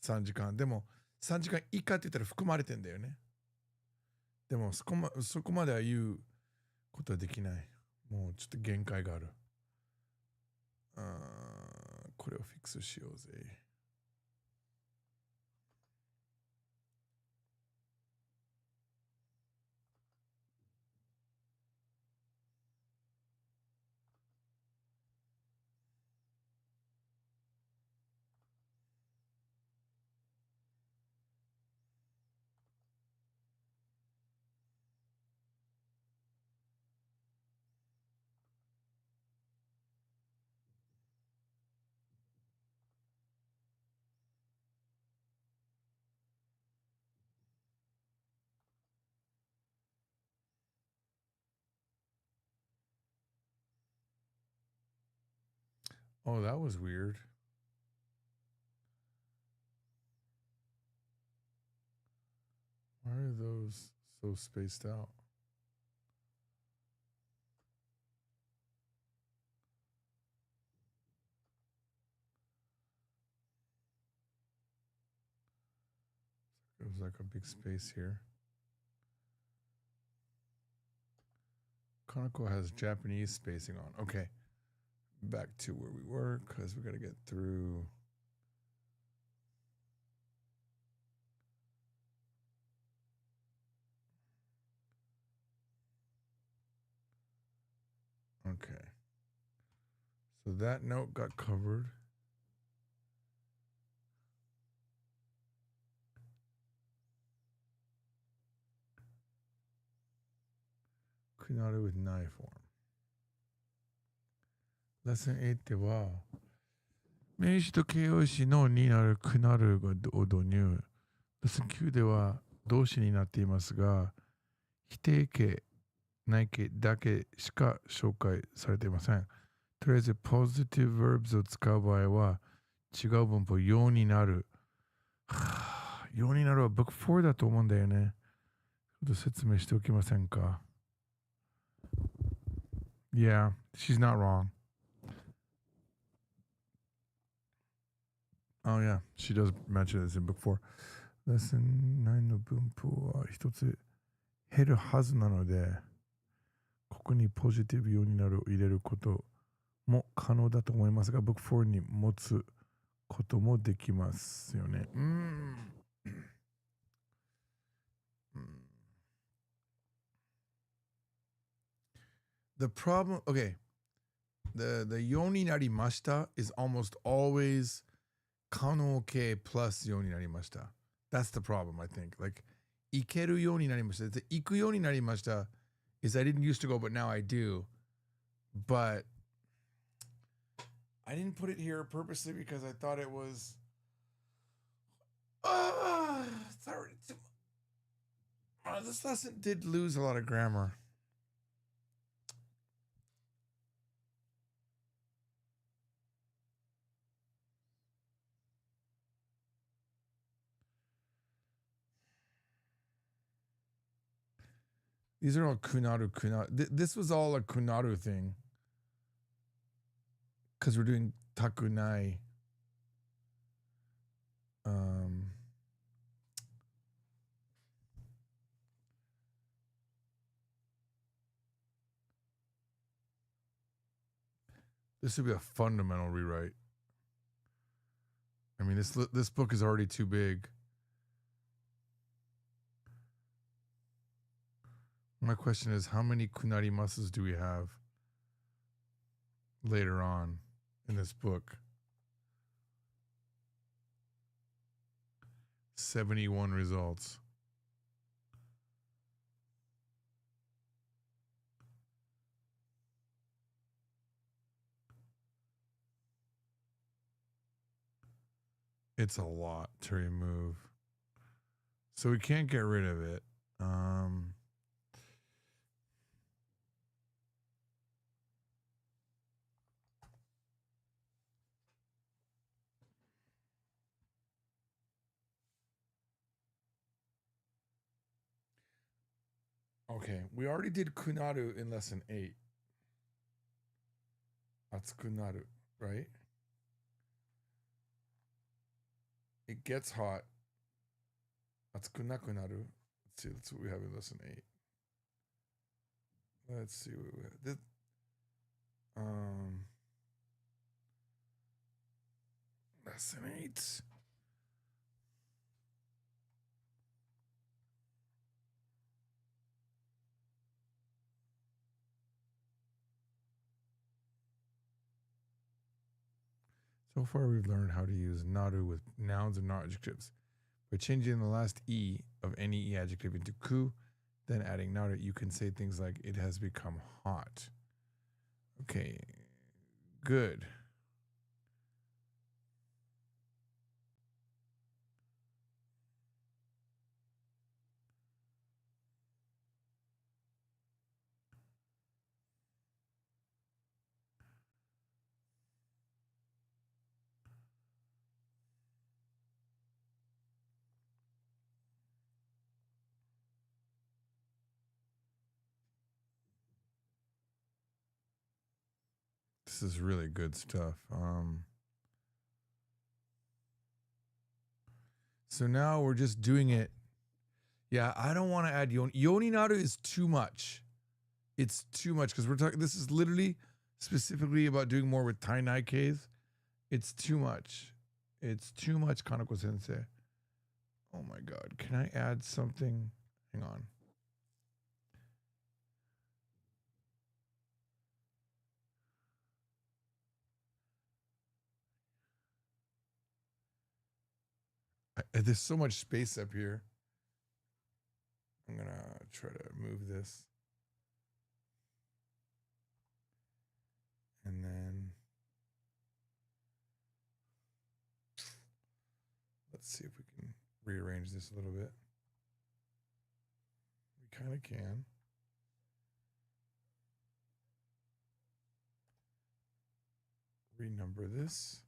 3時間。でも3時間以下って言ったら含まれてんだよね。でもそこまでは言うことはできない。もうちょっと限界がある。これをフィックスしようぜ。Oh, that was weird. Why are those so spaced out? It was like a big space here. Kanako has Japanese spacing on. Okay. Back to where we were because we got to get through. Okay. So that note got covered. Kunare with knife form. Lesson 8では、名詞と形容詞のになるくなるを導入。Lesson 9では動詞になっていますが、否定形、内形だけしか紹介されていません。とりあえず、positive verbs を使う場合は、違う文法、ようになる。ようになるは book 4だと思うんだよね。ちょっと説明しておきませんか。Yeah, she's not wrong. Oh yeah, she does mention this in book 4. Lesson 9の文法は一つ減るはずなので、ここにポジティブようになるを入れることも可能だと思いますが、book 4に持つこともできますよね。The problem, okay, the ようになりました is almost always 可能形 plus ようになりました。That's the problem, I think. Like, 行けるようになりました。行くようになりました is I didn't used to go, but now I do. But I didn't put it here purposely because I thought it was. It's already too. This lesson did lose a lot of grammar. These are all kunaru. This was all a kunaru thing. Because we're doing takunai. This would be a fundamental rewrite. I mean, this book is already too big. My question is, how many kunari masas do we have later on in this book? 71 results. It's a lot to remove. So we can't get rid of it. Okay, we already did kunaru in lesson 8. Atsukunaru, right? It gets hot. Atsukunakunaru. Let's see, that's what we have in lesson 8. Let's see what we have. Lesson 8. So far, we've learned how to use naru with nouns and adjectives. By changing the last e of any e adjective into ku, then adding naru, you can say things like, it has become hot. Okay, good. This is really good stuff. So now we're just doing it. Yeah, I don't want to add yoni. Yoni naru is too much. It's too much because we're talking. This is literally specifically about doing more with tainai Ks. It's too much. It's too much, Kanako sensei. Oh my god. Can I add something? Hang on. There's so much space up here. I'm going to try to move this. And then let's see if we can rearrange this a little bit. We kind of can. Renumber this.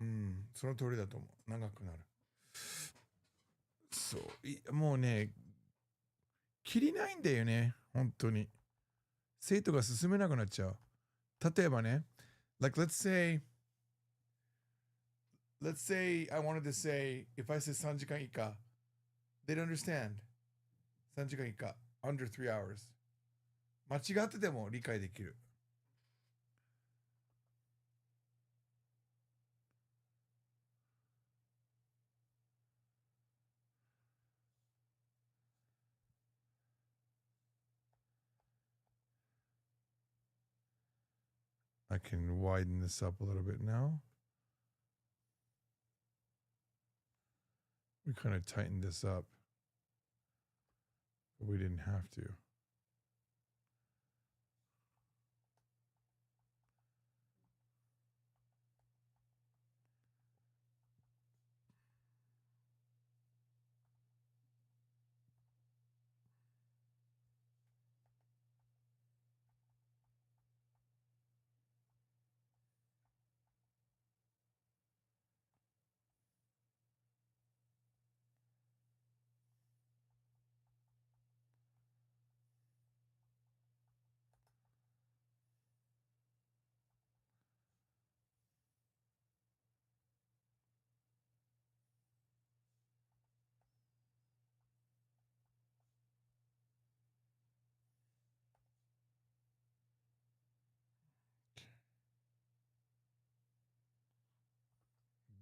うん、その通りだと思う。長くなる。そう、もうね、きりないんだよね、本当に。生徒が進めなくなっちゃう。例えばね、like let's say I wanted to say, if I say 3時間以下, they'd understand. 3時間以下, under 3 hours. 間違ってても理解できる。I can widen this up a little bit now. We kind of tightened this up, but we didn't have to.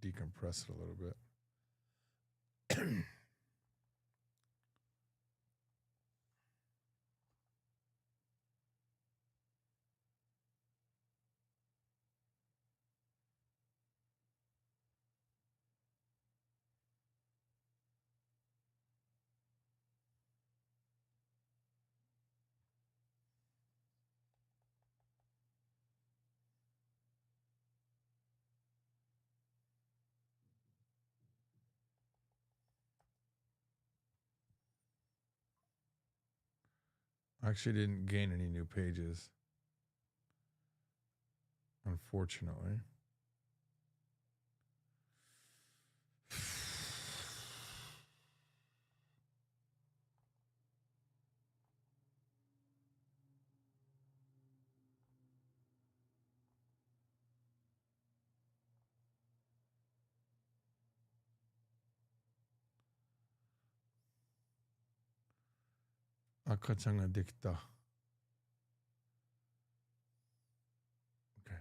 Decompress it a little bit. I actually didn't gain any new pages, unfortunately. Akacan ga dekita. Okay.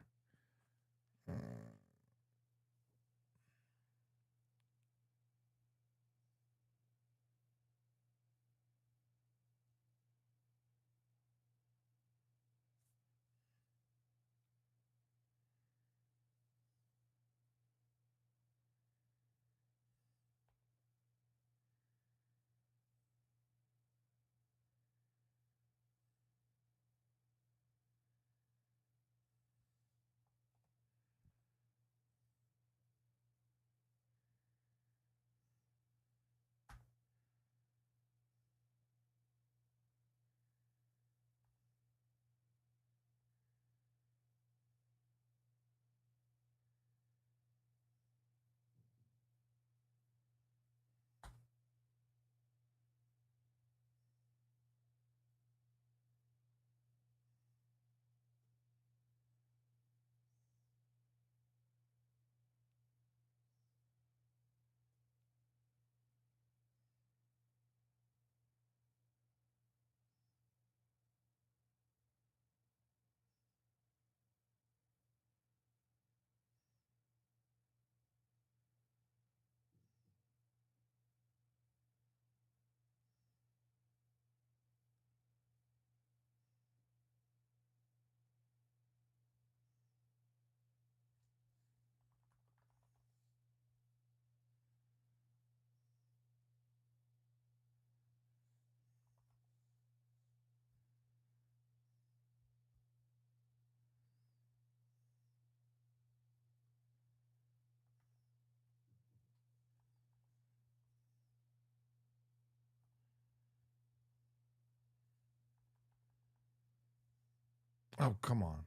Oh, come on.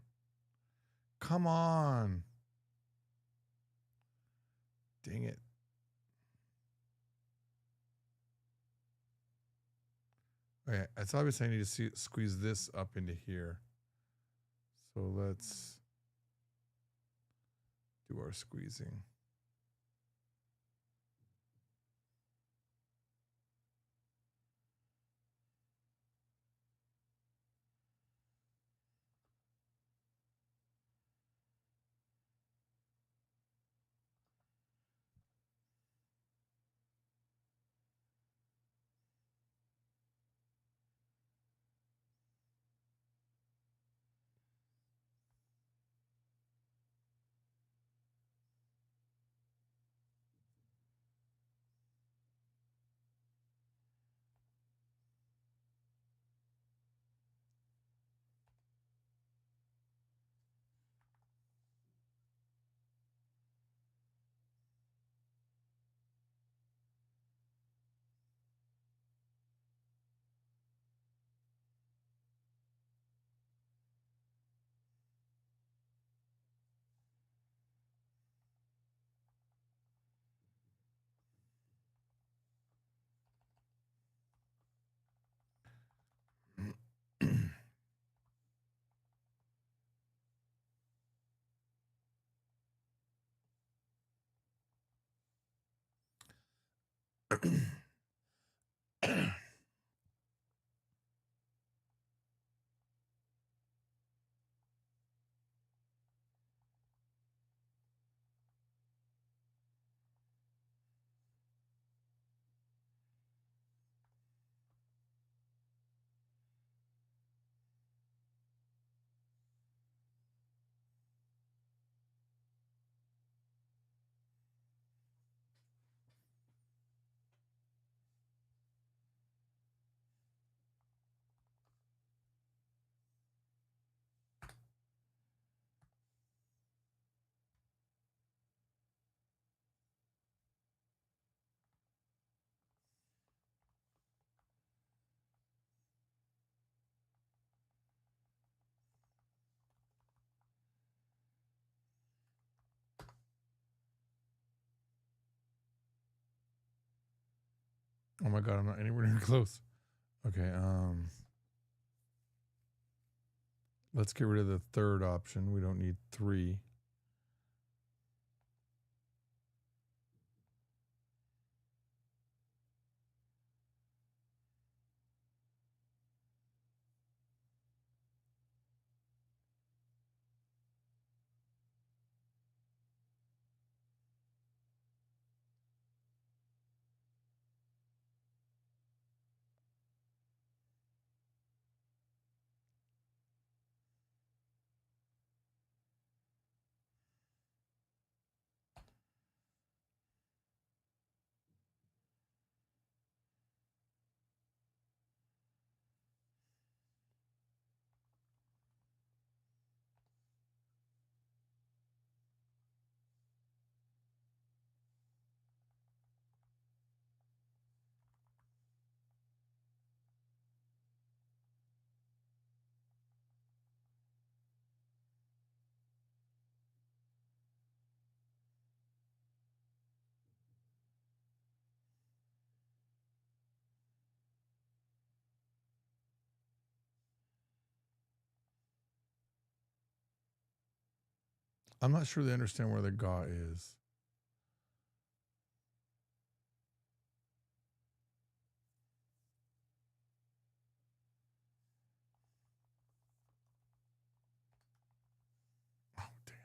Come on. Dang it. Okay, it's obviously I need to squeeze this up into here. So let's do our squeezing. Oh my god, I'm not anywhere near close. Okay, let's get rid of the third option. We don't need 3. I'm not sure they understand where the ga is. Oh, damn.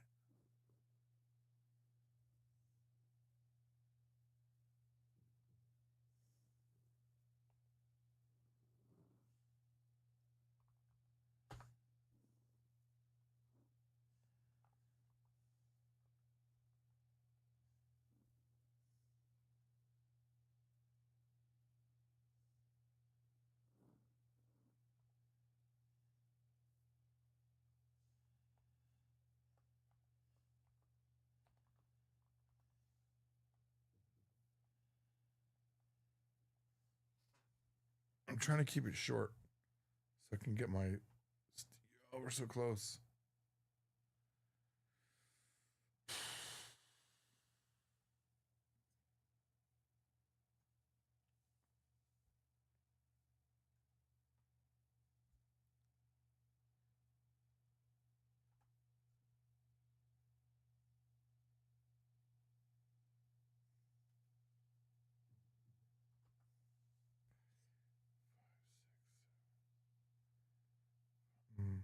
I'm trying to keep it short so I can get my. Oh, we're so close. Mm.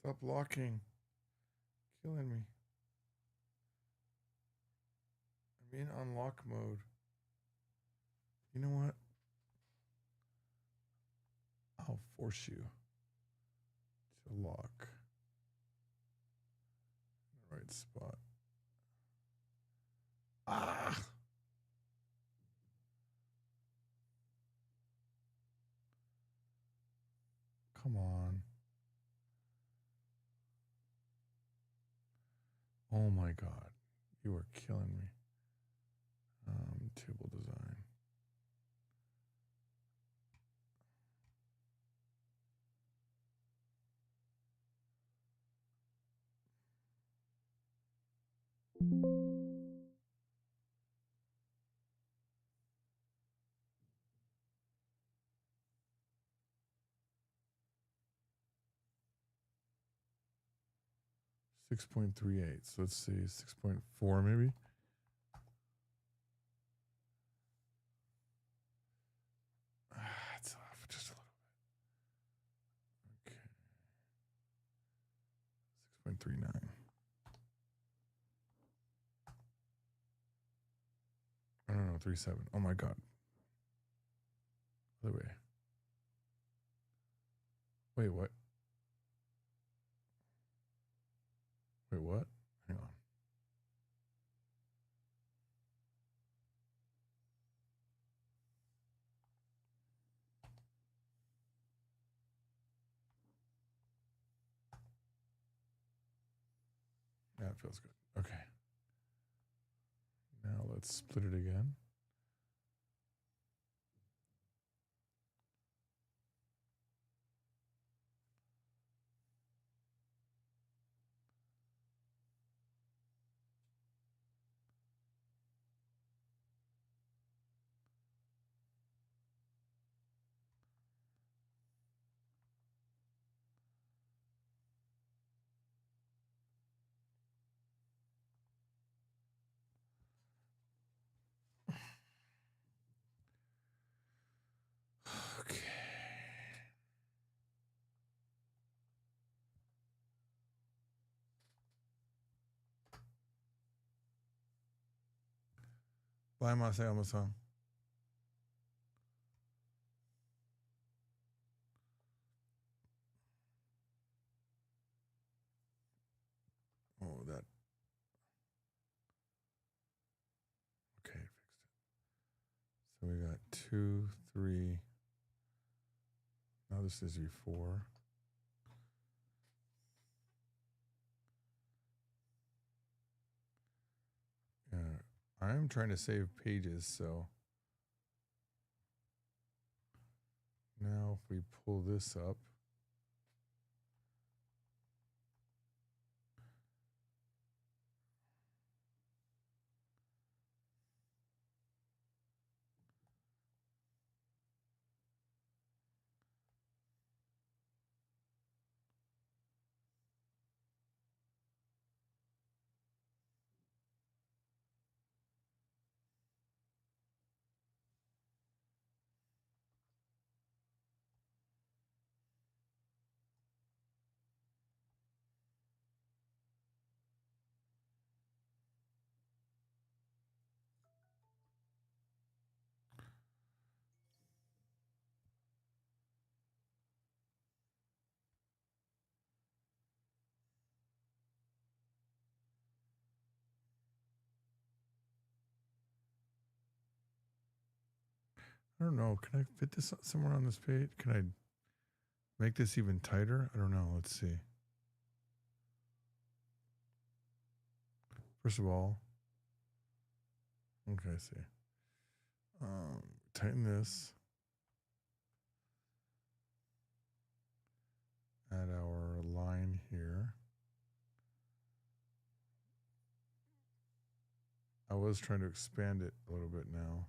Stop locking. Killing me. I'm in unlock mode. You know what? I'll force you to lock the right spot. Ah! Come on. Oh my God. You are killing me. Table design. .38. So let's see, 6.4 maybe. It's off just a little bit. Okay. 6.39. I don't know, 3.7. Oh my God. Other way. Wait, what? Wait, what? Hang on. Yeah, it feels good. Okay. Now let's split it again. Okay. Bye, Masai Amazon. Oh, that. Okay, fixed it. So we got 2, 3. Now this is V4. Yeah, I'm trying to save pages, so now if we pull this up, I don't know. Can I fit this somewhere on this page? Can I make this even tighter? I don't know. Let's see. First of all, okay, I see. Tighten this. Add our line here. I was trying to expand it a little bit now.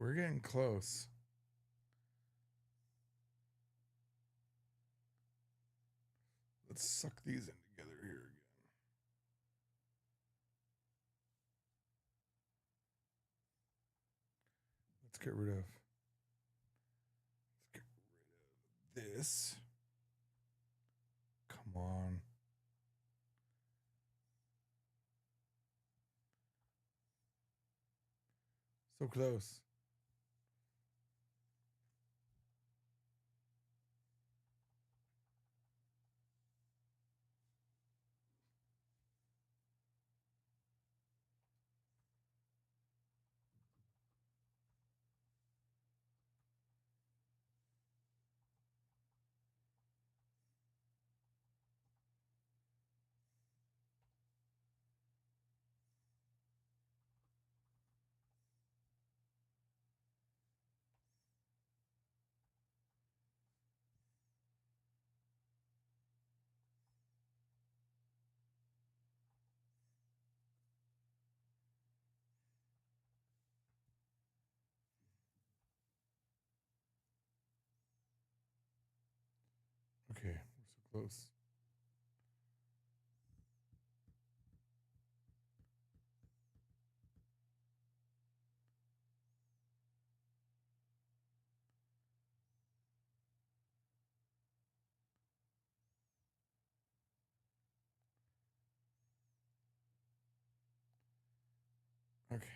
We're getting close. Let's suck these in together here again. Let's get rid of this. Come on. So close. Okay, we're so close. Okay.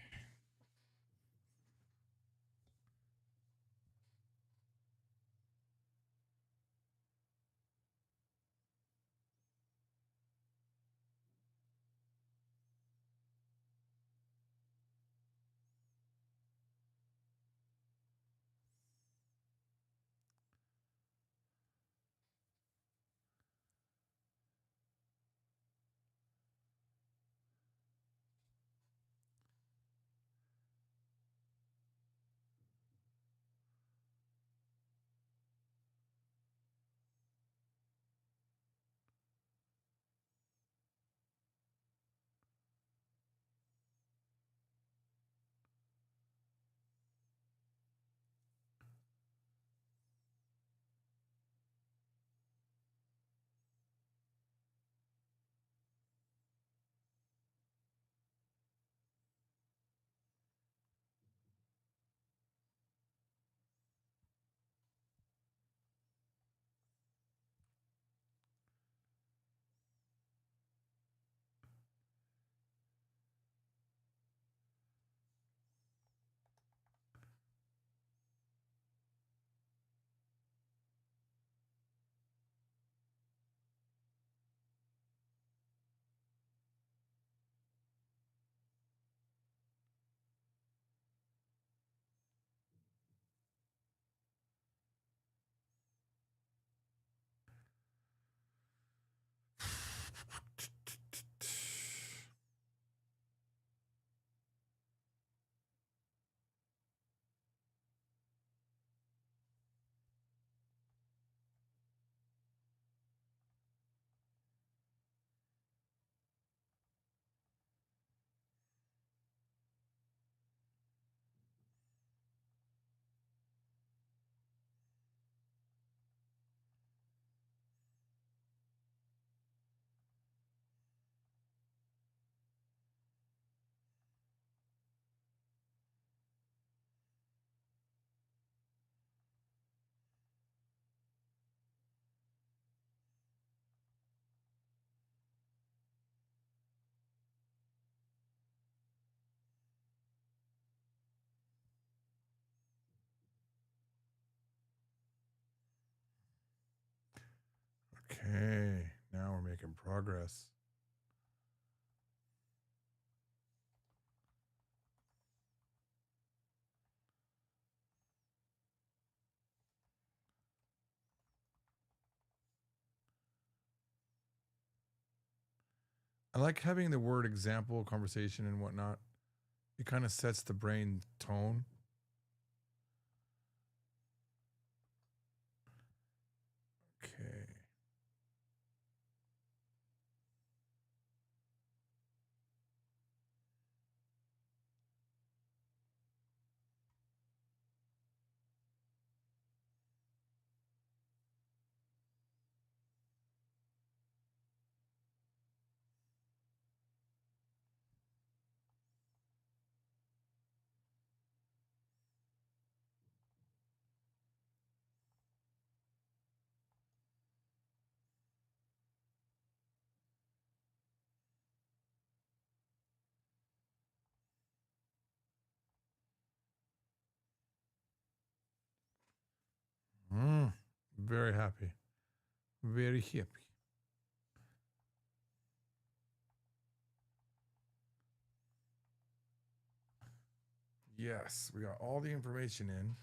Okay, now we're making progress. I like having the word example, conversation, and whatnot. It kind of sets the brain tone. Okay. very happy. Very happy. Yes, we got all the information in,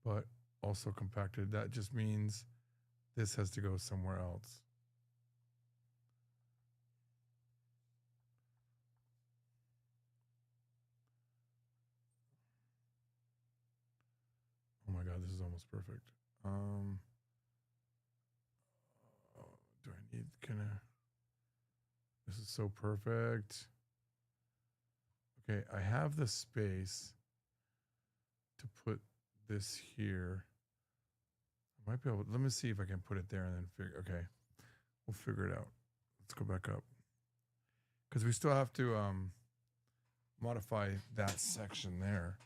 but also compacted. That just means this has to go somewhere else. Oh my God, this is almost perfect. Do I need, this is so perfect. Okay, I have the space to put this here. I might be able, let me see if I can put it there and then figure, okay, we'll figure it out. Let's go back up. Because we still have to modify that section there.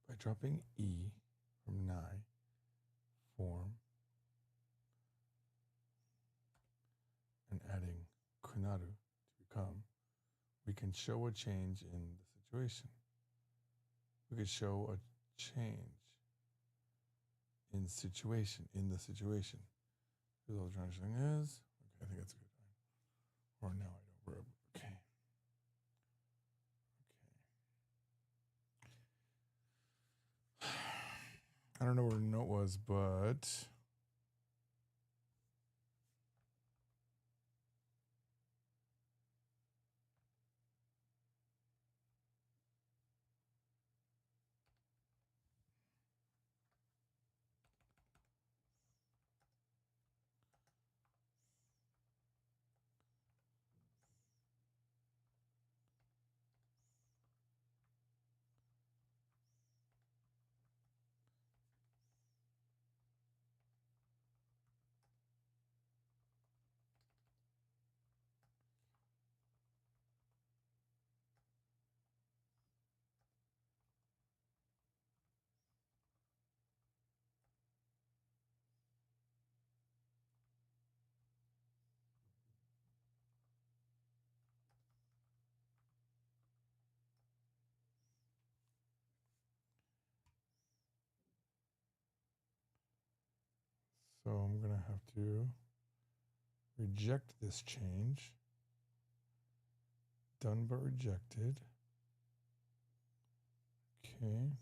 By dropping E from nai, form, and adding kunaru to become, we can show a change in the situation. We could show a change in the situation. Who the transition is? Okay, I think that's a good time. Or now I don't. Okay. I don't know where the note was, but so I'm going to have to reject this change. Done but rejected. Okay.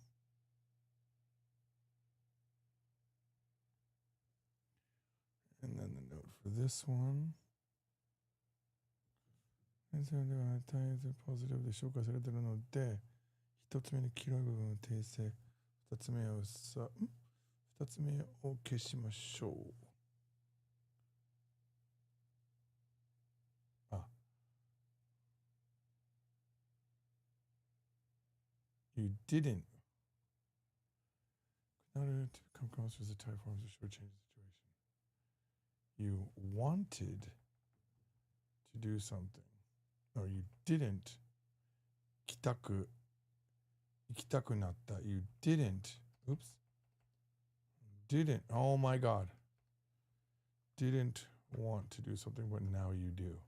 And then the note for this one. それでは絶えずポジティブで消化されているので、一つ目の黄色い部分を訂正、二つ目を消しましょう。You didn't. In order to become closer to the type forms to show change the situation. You wanted to do something. Or you didn't. 行きたくなった。You didn't. Oops. Didn't. Oh my God. Didn't want to do something, but now you do.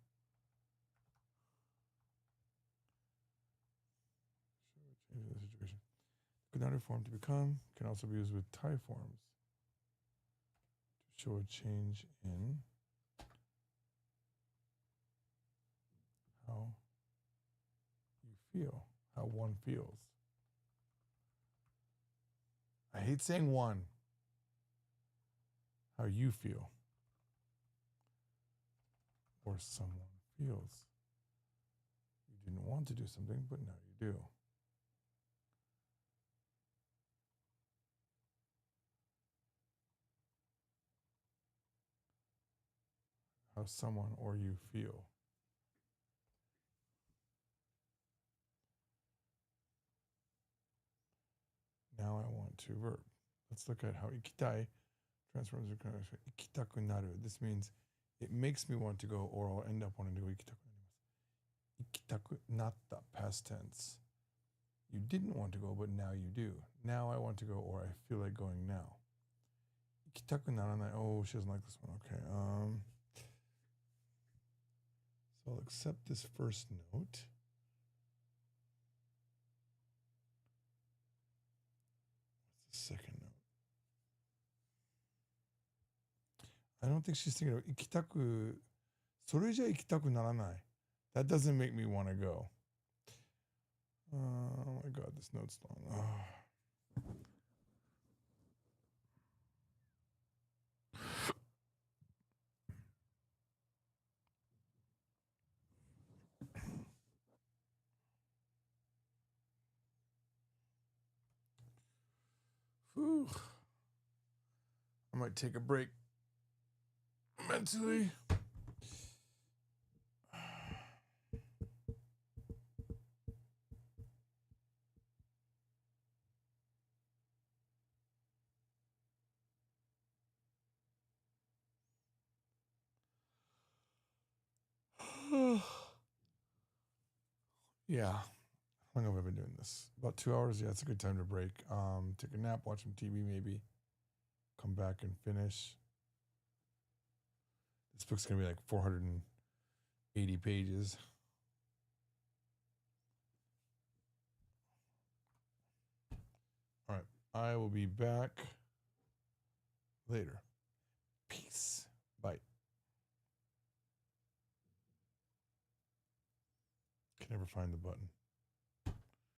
Change the situation. Another form to become can also be used with Thai forms to show a change in how you feel, how one feels. I hate saying one. How you feel. Or someone feels. You didn't want to do something, but now you do. How someone or you feel. Now I want to verb. Let's look at how ikitai transforms to ikitaku naru. This means it makes me want to go, or I'll end up wanting to go ikitaku naru. Ikitaku natta, past tense. You didn't want to go, but now you do. Now I want to go, or I feel like going now. Ikitaku naranai. Oh, she doesn't like this one. Okay. So I'll accept this first note. What's the second note? I don't think she's thinking of ikitaku. それじゃ行きたくならない. That doesn't make me want to go. Oh my God, this note's long. Whew. I might take a break mentally. Yeah. How long have I been doing this? About 2 hours. Yeah, it's a good time to break. Take a nap, watch some TV maybe. Come back and finish. This book's going to be like 480 pages. I will be back later. Peace. Bye. Can never find the button.